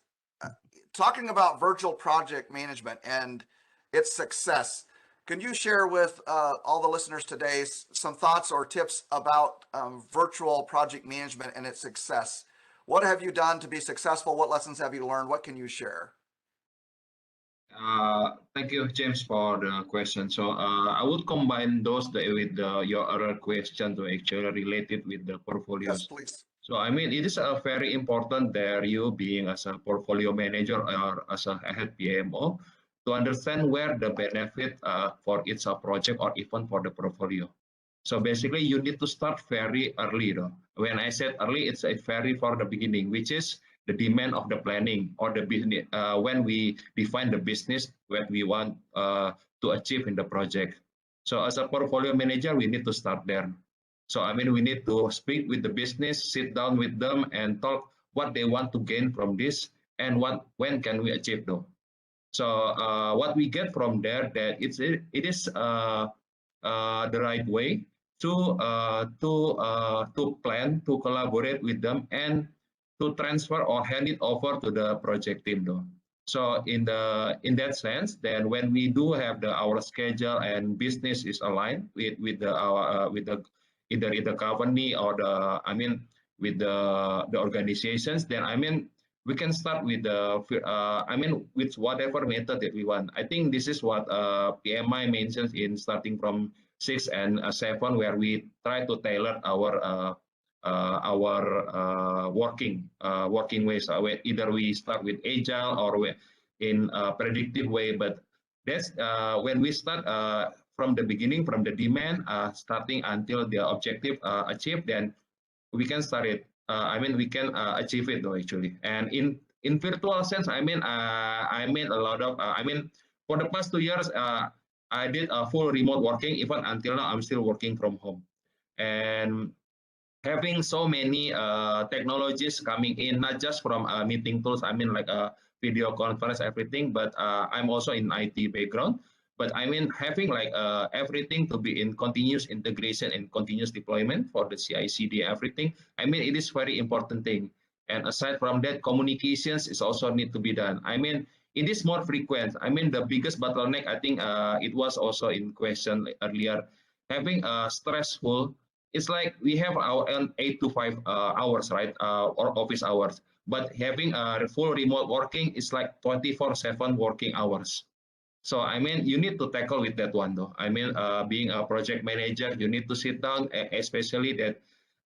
talking about virtual project management and its success, can you share with all the listeners today some thoughts or tips about virtual project management and its success? What have you done to be successful? What lessons have you learned? What can you share? Thank you, James, for the question. So I would combine those with your other question to actually relate it with the portfolios. Yes, please. So it is very important that you being as a portfolio manager or as a head PMO to understand where the benefit for each project or even for the portfolio. So basically you need to start very early though. When I said early, it's a very for the beginning, which is the demand of the planning or the business when we define the business what we want to achieve in the project. So as a portfolio manager, we need to start there. So we need to speak with the business, sit down with them and talk what they want to gain from this and when can we achieve though. So what we get from there that it is the right way to plan, to collaborate with them and to transfer or hand it over to the project team though. So in that sense, then when we do have our schedule and business is aligned with the either the company or with the organizations, then we can start with with whatever method that we want. I think this is what PMI mentions in starting from 6 and 7, where we try to tailor our working ways. Either we start with agile or in a predictive way. But that's when we start from the beginning, from the demand starting until the objective achieved, then we can start it. We can achieve it though actually. And in virtual sense, I made a lot of. For the past 2 years, I did a full remote working. Even until now, I'm still working from home, and having so many technologies coming in, not just from meeting tools, like video conference, everything, but I'm also in IT background. But having everything to be in continuous integration and continuous deployment for the CI/CD, everything. It is very important thing. And aside from that, communications is also need to be done. It is more frequent. The biggest bottleneck, I think it was also in question earlier, having stressful. It's like we have our own 8 to 5 hours, right, or office hours. But having a full remote working is like 24/7 working hours. So you need to tackle with that one though. Being a project manager, you need to sit down, especially that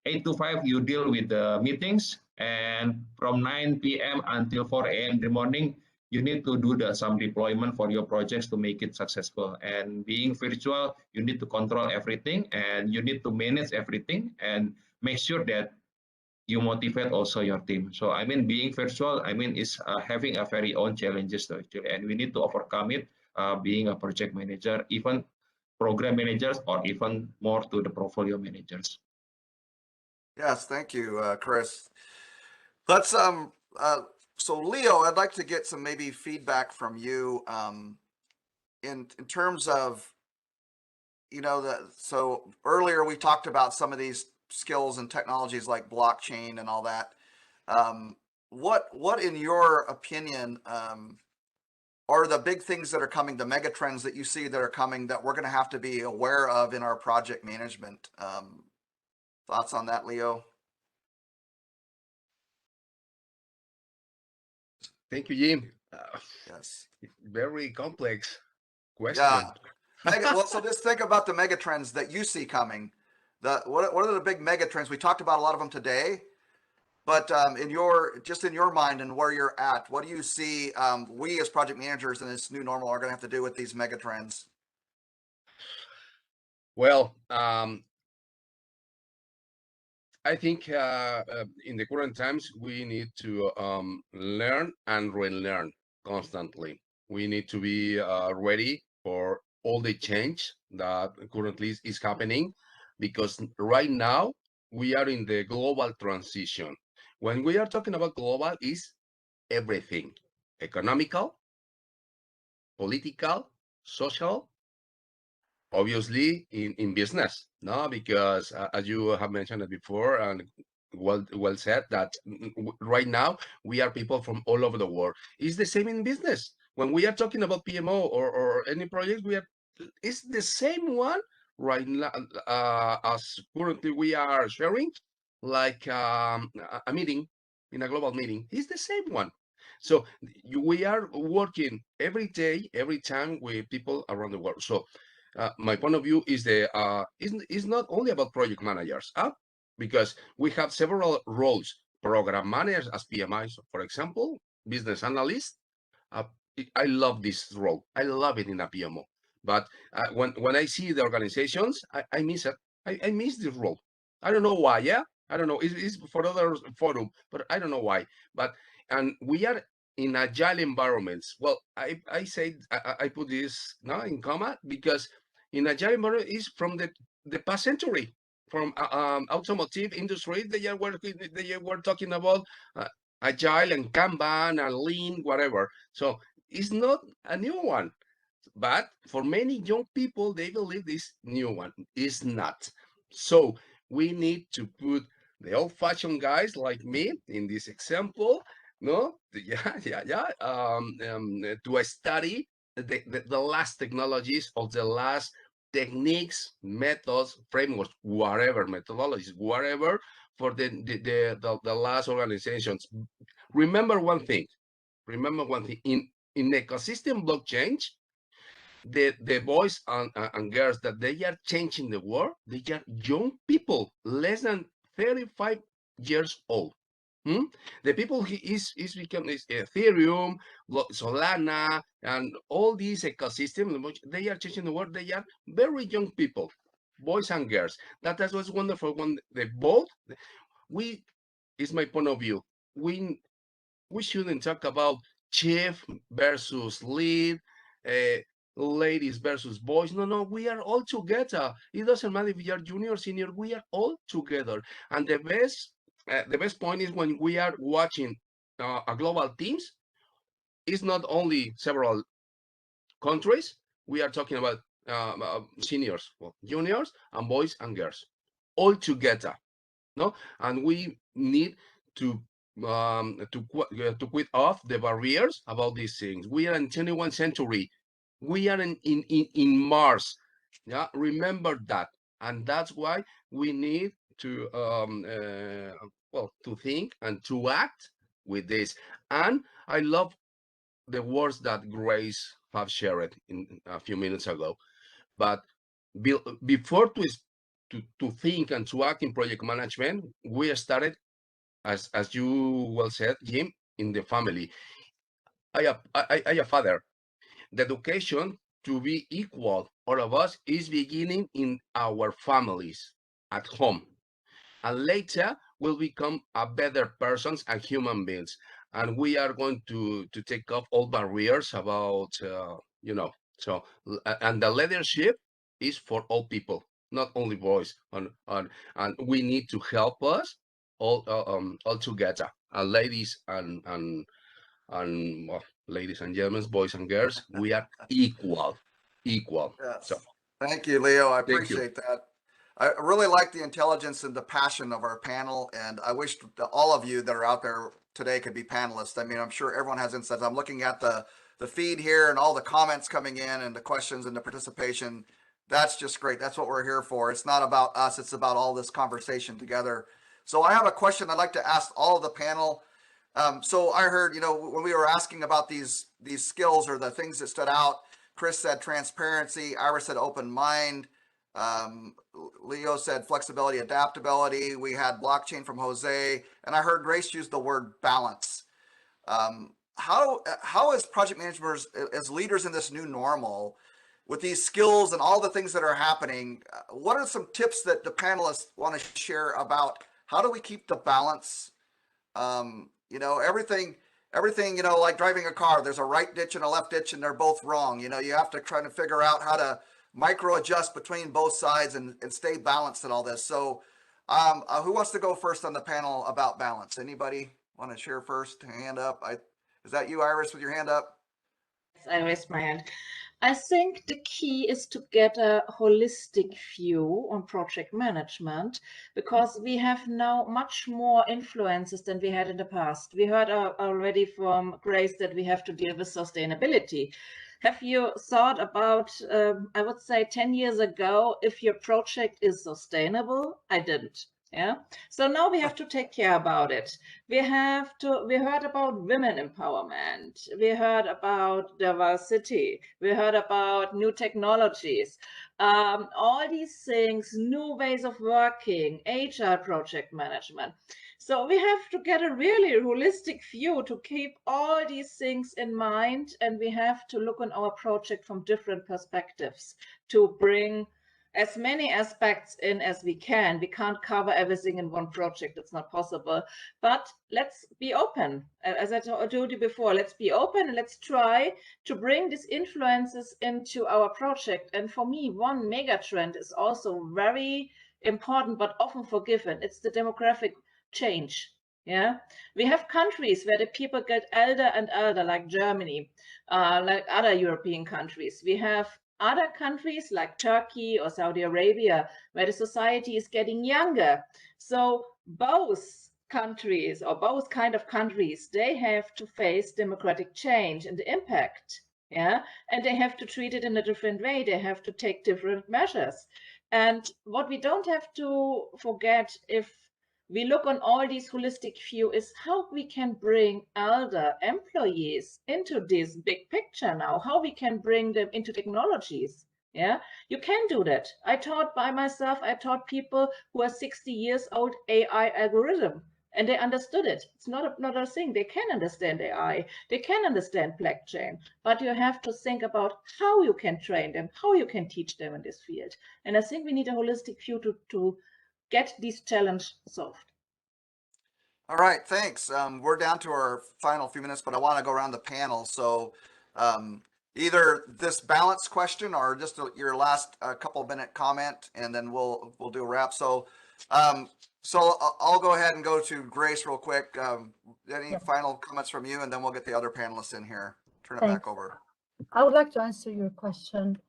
8 to 5 you deal with the meetings, and from 9 p.m. until 4 a.m. in the morning you need to do some deployment for your projects to make it successful. And being virtual, you need to control everything and you need to manage everything and make sure that you motivate also your team. So I mean, being virtual, I mean, is having a very own challenges though, actually, and we need to overcome it. Being a project manager, even program managers, or even more to the portfolio managers. Yes, thank you, Chris. Let's so Leo, I'd like to get some maybe feedback from you in terms of, you know, so earlier we talked about some of these skills and technologies like blockchain and all that. What in your opinion are the big things that are coming, the mega trends that you see that are coming that we're going to have to be aware of in our project management? Thoughts on that, Leo? Thank you, Jim. Yes. Very complex question. Yeah. Well, so just think about the mega trends that you see coming. What are the big mega trends? We talked about a lot of them today, but in your mind and where you're at, what do you see we as project managers in this new normal are going to have to do with these mega trends? Well, I think in the current times, we need to learn and relearn constantly. We need to be ready for all the change that currently is happening, because right now we are in the global transition. When we are talking about global, is everything: economical, political, social, obviously in business, no? Because as you have mentioned it before, and well said, that right now we are people from all over the world. It's the same in business. When we are talking about PMO or any project, it's the same one right now as currently we are sharing, like a meeting, in a global meeting. It's the same one. So we are working every day, every time with people around the world. So my point of view is is not only about project managers, because we have several roles: program managers as PMIs, for example, business analysts. I love this role. I love it in a PMO. But when I see the organizations, I miss it. I miss this role. I don't know why. Yeah, I don't know. It's for other forum, but I don't know why. And we are in agile environments. Well, I say I put this now in comma, because in agile environment is from the past century, from automotive industry. They were talking about agile and Kanban and lean, whatever. So it's not a new one, but for many young people, they believe this new one is not. So we need to put the old-fashioned guys like me in this example, no? To study the last technologies of the last techniques, methods, frameworks, whatever methodologies, whatever, for the last organizations. Remember one thing. In ecosystem blockchain, the boys and girls that they are changing the world, they are young people, less than 35 years old. The people is becoming Ethereum, Solana, and all these ecosystems. They are changing the world. They are very young people, boys and girls. That was wonderful. When they both, is my point of view. We shouldn't talk about chief versus lead, ladies versus boys. No, we are all together. It doesn't matter if you are junior or senior. We are all together. And the best point is when we are watching a global teams. It's not only several countries. We are talking about seniors, juniors, and boys and girls, all together. No, and we need to quit off the barriers about these things. We are in 21st century. We are in Mars. Yeah, remember that, and that's why we need to to think and to act with this. And I love the words that Grace have shared in a few minutes ago. But before to think and to act in project management, we started, as you well said, Jim, in the family. I a father. The education to be equal, all of us, is beginning in our families at home, and later will become a better persons and human beings. And we are going to take up all barriers about so and the leadership is for all people, not only boys. And we need to help us all together, ladies and well, ladies and gentlemen, boys and girls, we are equal. Yes. So thank you, Leo. I thank you. appreciate that. I really like the intelligence and the passion of our panel, and I wish that all of you that are out there today could be panelists. I mean, I'm sure everyone has insights. I'm looking at the feed here and all the comments coming in and the questions and the participation. That's just great. That's what we're here for. It's not about us. It's about all this conversation together. So I have a question I'd like to ask all of the panel. So I heard, when we were asking about these skills or the things that stood out, Chris said transparency, Ira said open mind, Leo said flexibility, adaptability. We had blockchain from Jose, and I heard Grace use the word balance. How as project managers, as leaders in this new normal, with these skills and all the things that are happening, what are some tips that the panelists want to share about how do we keep the balance? Everything, like driving a car, there's a right ditch and a left ditch and they're both wrong. You have to try to figure out how to micro adjust between both sides and stay balanced in all this. So who wants to go first on the panel about balance? Anybody want to share first? Hand up. Is that you, Iris, with your hand up? Yes, I raised my hand. I think the key is to get a holistic view on project management, because we have now much more influences than we had in the past. We heard already from Grace that we have to deal with sustainability. Have you thought about, I would say 10 years ago, if your project is sustainable? I didn't. Yeah. So now we have to take care about it. We heard about women empowerment. We heard about diversity. We heard about new technologies. All these things, new ways of working, agile project management. So we have to get a really holistic view to keep all these things in mind. And we have to look on our project from different perspectives to bring as many aspects in as we can. We can't cover everything in one project. It's not possible. But let's be open. As I told you before, let's be open and let's try to bring these influences into our project. And for me, one mega trend is also very important, but often forgiven. It's the demographic change. Yeah, we have countries where the people get elder and elder, like Germany, like other European countries. We have other countries like Turkey or Saudi Arabia, where the society is getting younger. So both countries, or both kind of countries, they have to face democratic change and the impact. Yeah, and they have to treat it in a different way. They have to take different measures. And what we don't have to forget, if we look on all these holistic view, is how we can bring elder employees into this big picture now, how we can bring them into technologies. Yeah, you can do that. I taught by myself, I taught people who are 60 years old AI algorithm, and they understood it. It's not a thing. They can understand AI. They can understand blockchain, but you have to think about how you can train them, how you can teach them in this field. And I think we need a holistic view to get this challenge solved. All right, thanks. We're down to our final few minutes, but I want to go around the panel. So either this balance question or just your last couple minute comment, and then we'll do a wrap. So I'll go ahead and go to Grace real quick. Any final comments from you, and then we'll get the other panelists in here. Turn it back over. I would like to answer your question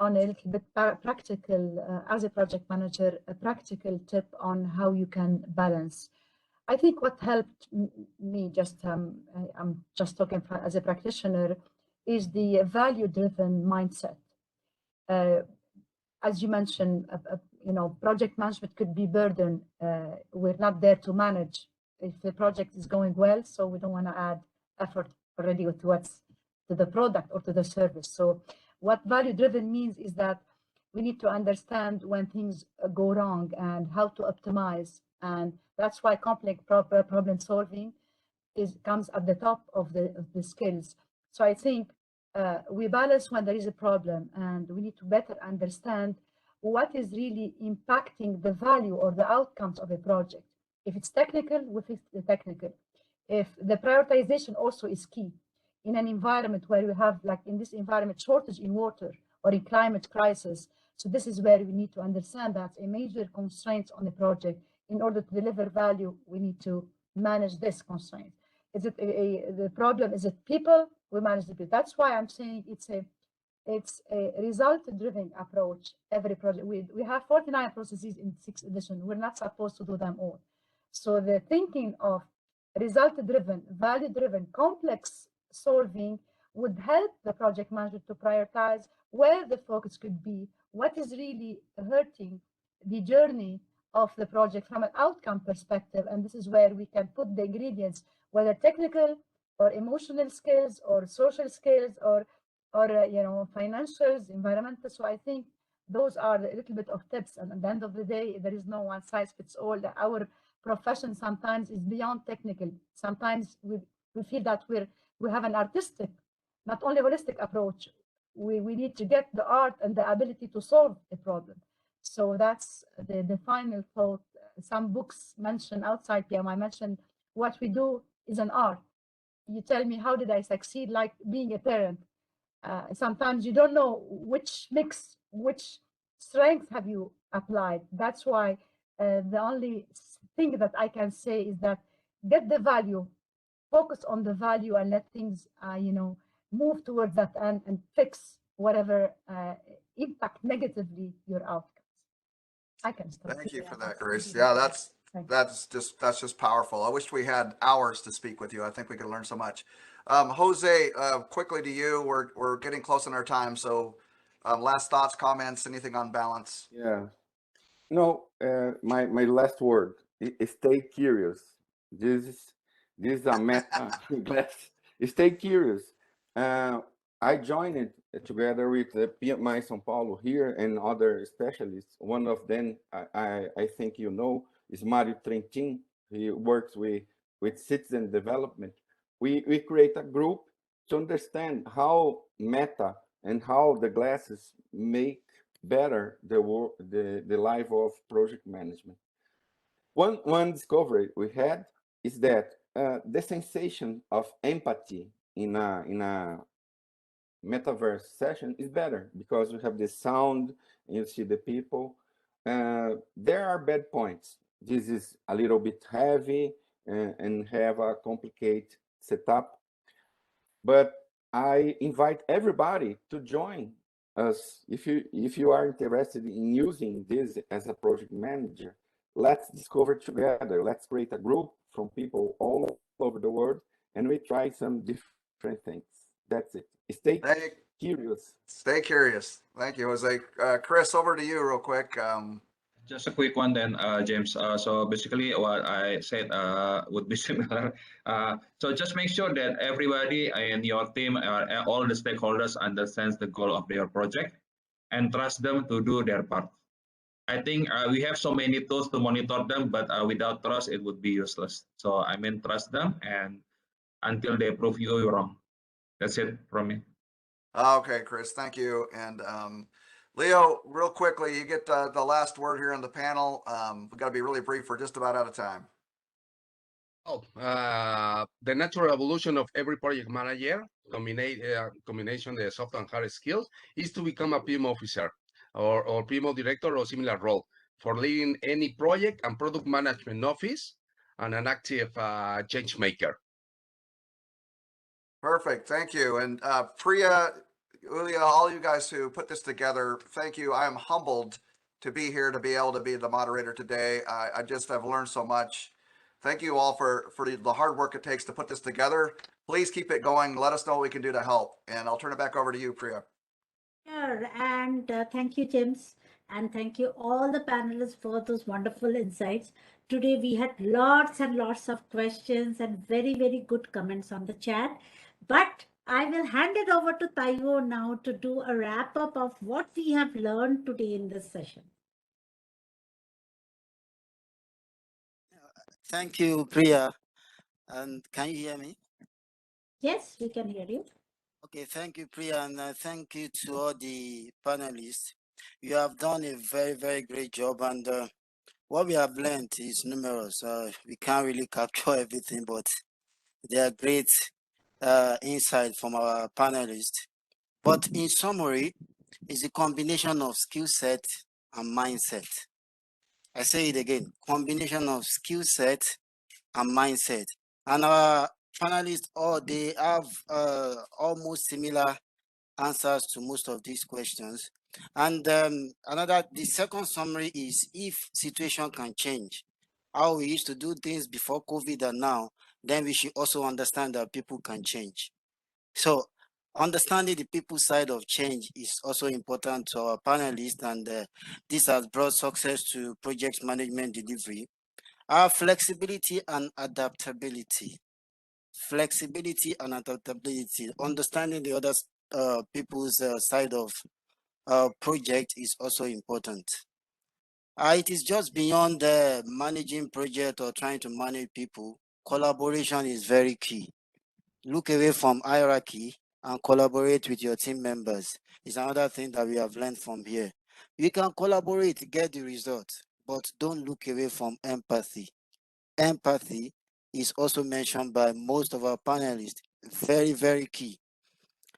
on a little bit practical, as a project manager, a practical tip on how you can balance. I think what helped me, I'm just talking as a practitioner, is the value-driven mindset. As you mentioned, project management could be burden. We're not there to manage if the project is going well, so we don't want to add effort already to the product or to the service. So what value-driven means is that we need to understand when things go wrong and how to optimize. And that's why complex problem solving comes at the top of the skills. So I think we balance when there is a problem, and we need to better understand what is really impacting the value or the outcomes of a project. If it's technical, we fix the technical. If the prioritization also is key in an environment where you have, like in this environment, shortage in water or in climate crisis. So this is where we need to understand that a major constraint on the project. In order to deliver value, we need to manage this constraint. Is it the problem? Is it people? We manage the people. That's why I'm saying it's a result-driven approach. Every project, we have 49 processes in 6th edition. We're not supposed to do them all. So the thinking of result-driven, value-driven, complex solving would help the project manager to prioritize where the focus could be, what is really hurting the journey of the project from an outcome perspective. And this is where we can put the ingredients, whether technical or emotional skills or social skills or financials, environmental. So I think those are a little bit of tips. And at the end of the day, there is no one size fits all. Our profession sometimes is beyond technical. Sometimes we feel that we have an artistic, not only holistic approach. We need to get the art and the ability to solve a problem. So that's the final thought. Some books mention outside PMI mention what we do is an art. You tell me, how did I succeed? Like being a parent. Sometimes you don't know which mix, which strength have you applied. That's why the only thing that I can say is that get the value, focus on the value, and let things, move towards that end and fix whatever impact negatively your outcomes. I can stop. Thank you for that, Grace. Yeah, that's just powerful. I wish we had hours to speak with you. I think we could learn so much. Jose, quickly to you. We're getting close on our time. So, last thoughts, comments, anything on balance? Yeah. No, my last word is stay curious. This is a meta class. Stay curious. I joined it together with Pmi São Paulo here and other specialists. One of them, I think you know, is Mario Trentin. He works with citizen development. We create a group to understand how meta and how the glasses make better the life of project management. One discovery we had is that the sensation of empathy in a metaverse session is better because you have the sound and you see the people. There are bad points. This is a little bit heavy and have a complicated setup. But I invite everybody to join us. If you are interested in using this as a project manager, let's discover together. Let's create a group from people all over the world, and we try some different things. That's it. Stay curious. Stay curious. Thank you, Jose. Chris, over to you real quick. Just a quick one then, James. So basically what I said would be similar. So just make sure that everybody in your team, all the stakeholders understands the goal of their project and trust them to do their part. I think we have so many tools to monitor them, but without trust, it would be useless. So I mean, trust them and until they prove you wrong. That's it from me. Okay, Chris, thank you. And Leo, real quickly, you get the last word here on the panel. We've got to be really brief. We're just about out of time. The natural evolution of every project manager, combination the soft and hard skills, is to become a PMO officer or PMO director or similar role for leading any project and product management office and an active change maker. Perfect. Thank you. And Priya, Ulia, all you guys who put this together, thank you. I am humbled to be here, to be able to be the moderator today. I just have learned so much. Thank you all for the hard work it takes to put this together. Please keep it going. Let us know what we can do to help. And I'll turn it back over to you, Priya. Sure. And thank you, James. And thank you all the panelists for those wonderful insights. Today, we had lots and lots of questions and very, very good comments on the chat. But I will hand it over to Taiwo now to do a wrap up of what we have learned today in this session. Thank you, Priya. And can you hear me? Yes, we can hear you. Okay, thank you, Priya, and thank you to all the panelists. You have done a very, very great job, and what we have learned is numerous. We can't really capture everything, but they are great insight from our panelists. But in summary, it's a combination of skill set and mindset. I say it again, combination of skill set and mindset. And our panelists, all they have almost similar answers to most of these questions. And the second summary is if situation can change, how we used to do things before COVID and now, then we should also understand that people can change. So understanding the people side of change is also important to our panelists, and this has brought success to project management delivery. Our flexibility and adaptability. Flexibility and adaptability, understanding the other people's side of project is also important. It is just beyond managing project or trying to manage people. Collaboration is very key. Look away from hierarchy and collaborate with your team members. Is another thing that we have learned from here. You can collaborate, get the result, but don't look away from empathy. Empathy is also mentioned by most of our panelists. Very, very key.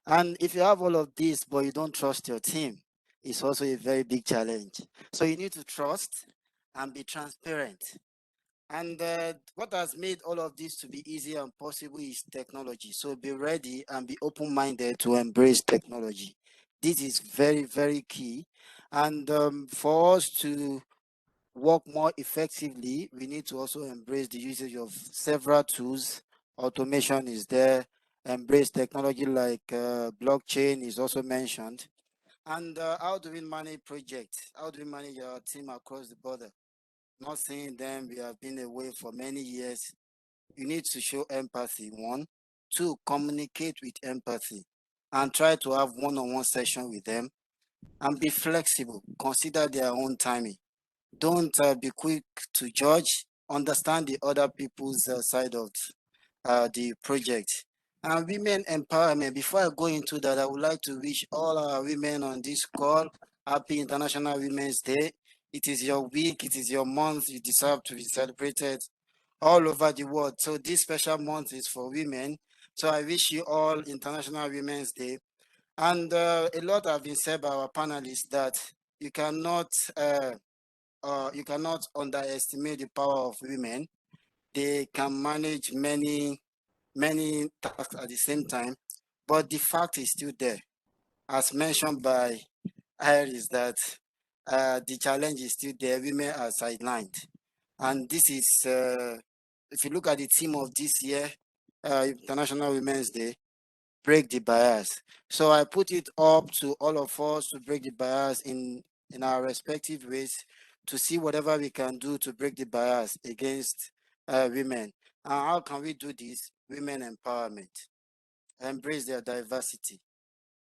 And if you have all of this, but you don't trust your team, it's also a very big challenge. So you need to trust and be transparent. And what has made all of this to be easy and possible is technology. So be ready and be open-minded to embrace technology. This is very, very key. And for us to work more effectively, we need to also embrace the usage of several tools. Automation is there. Embrace technology like blockchain is also mentioned. And how do we manage projects? How do we manage our team across the border? Not seeing them, we have been away for many years. You need to show empathy, one. Two, communicate with empathy and try to have one-on-one session with them and be flexible. Consider their own timing. Don't be quick to judge. Understand the other people's side of the project. And women empowerment. Before I go into that, I would like to wish all our women on this call happy International Women's Day. It is your week, it is your month. You deserve to be celebrated all over the world. So this special month is for women. So I wish you all International Women's Day. And a lot have been said by our panelists that you cannot underestimate the power of women. They can manage many tasks at the same time, but the fact is still there, as mentioned by Iris, that the challenge is still there. Women are sidelined, and this is if you look at the theme of this year, International Women's Day, break the bias. So I put it up to all of us to break the bias in our respective ways, to see whatever we can do to break the bias against women. And how can we do this? Women empowerment, embrace their diversity.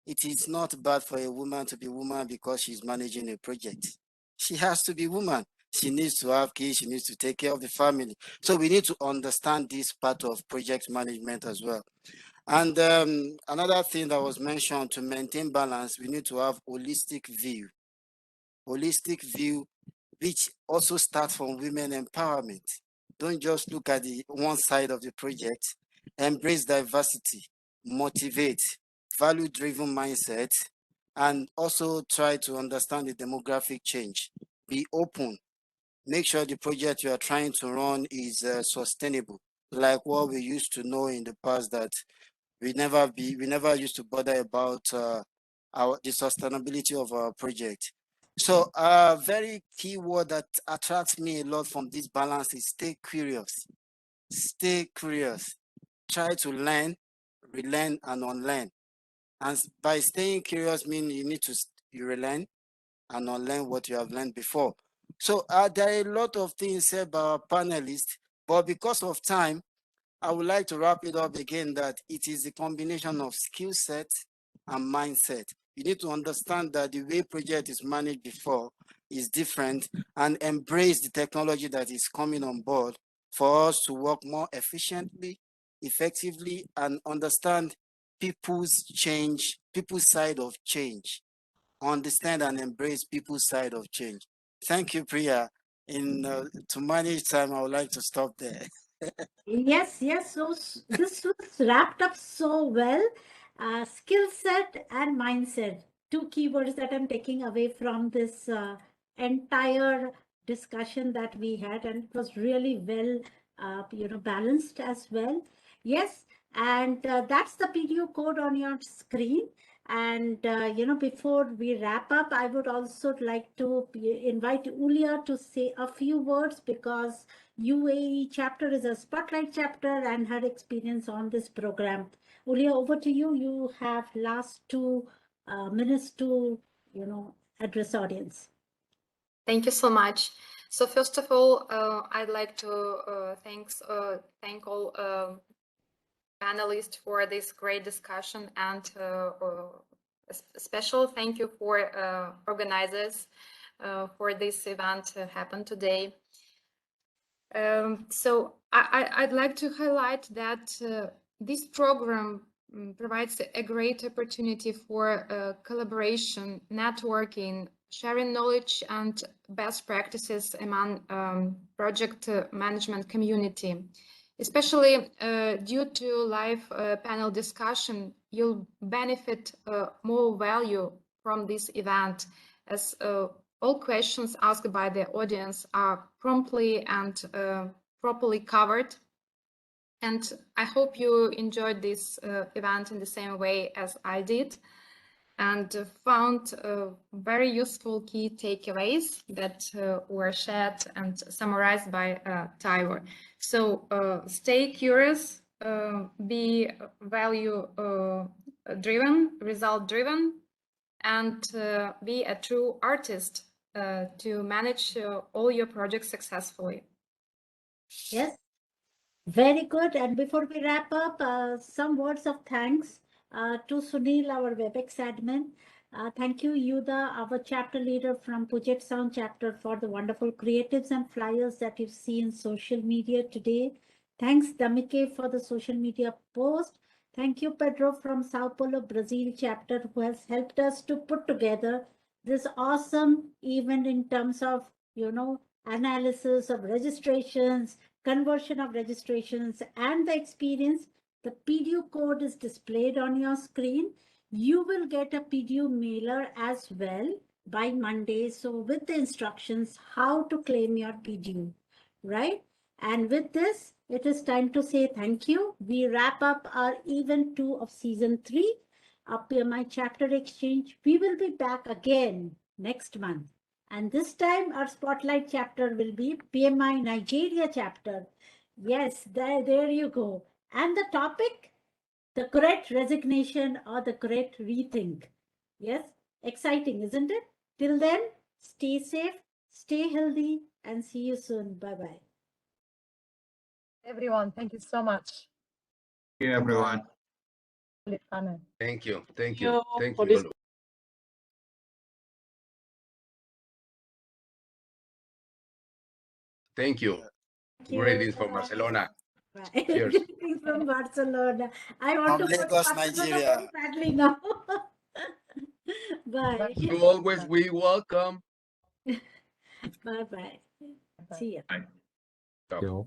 It is not bad for a woman to be woman because she's managing a project. She has to be woman. She needs to have kids. She needs to take care of the family. So we need to understand this part of project management as well. And another thing that was mentioned, to maintain balance, we need to have holistic view. Holistic view, which also starts from women empowerment. Don't just look at the one side of the project. Embrace diversity, motivate, value-driven mindset, and also try to understand the demographic change. Be open. Make sure the project you are trying to run is sustainable, like what we used to know in the past, that we never used to bother about the sustainability of our project. So a very key word that attracts me a lot from this balance is stay curious. Stay curious. Try to learn, relearn, and unlearn. And by staying curious means you need to you relearn and unlearn what you have learned before. So there are a lot of things said by our panelists, but because of time, I would like to wrap it up again that it is a combination of skill set and mindset. You need to understand that the way project is managed before is different, and embrace the technology that is coming on board for us to work more efficiently, effectively, and understand people's change, people's side of change. Understand and embrace people's side of change. Thank you, Priya. To manage time, I would like to stop there. Yes, yes. So this was wrapped up so well. Skill set and mindset, two keywords that I'm taking away from this entire discussion that we had, and it was really well, balanced as well. Yes, and that's the PDU code on your screen. And before we wrap up, I would also like to invite Ulia to say a few words, because UAE chapter is a spotlight chapter and her experience on this program. Ulia, over to you. You have last 2 minutes to, address audience. Thank you so much. So first of all, I'd like to thank all panelists for this great discussion, and a special thank you for organizers for this event to happen today. So I'd like to highlight that this program provides a great opportunity for collaboration, networking, sharing knowledge and best practices among project management community. Especially due to live panel discussion, you'll benefit more value from this event, as all questions asked by the audience are promptly and properly covered. And I hope you enjoyed this event in the same way as I did, and found very useful key takeaways that were shared and summarized by Tyler. So stay curious, be value driven, result driven, and be a true artist to manage all your projects successfully. Yes, very good. And before we wrap up, some words of thanks to Sunil, our WebEx admin. Thank you, Yuda, our chapter leader from Puget Sound chapter, for the wonderful creatives and flyers that you see in social media today. Thanks, Damike, for the social media post. Thank you, Pedro, from Sao Paulo, Brazil chapter, who has helped us to put together this awesome event in terms of, analysis of registrations, conversion of registrations, and the experience. The PDU code is displayed on your screen. You will get a PDU mailer as well by Monday. So with the instructions how to claim your PDU, right? And with this, it is time to say thank you. We wrap up our event 2 of season 3 of Pmi Chapter Exchange. We will be back again next month. And this time our spotlight chapter will be Pmi Nigeria chapter. Yes, there you go. And the topic, the great resignation or the great rethink. Yes, exciting, isn't it? Till then, stay safe, stay healthy, and see you soon. Bye-bye. Everyone, thank you so much. Thank you, everyone. Thank you. Thank you. Thank you. Greetings from Barcelona. Bye. Cheers. Greetings from Barcelona. I want From to go to Lagos, Barcelona Nigeria. very badly now. Bye. You always be welcome. Bye-bye. See you. Bye.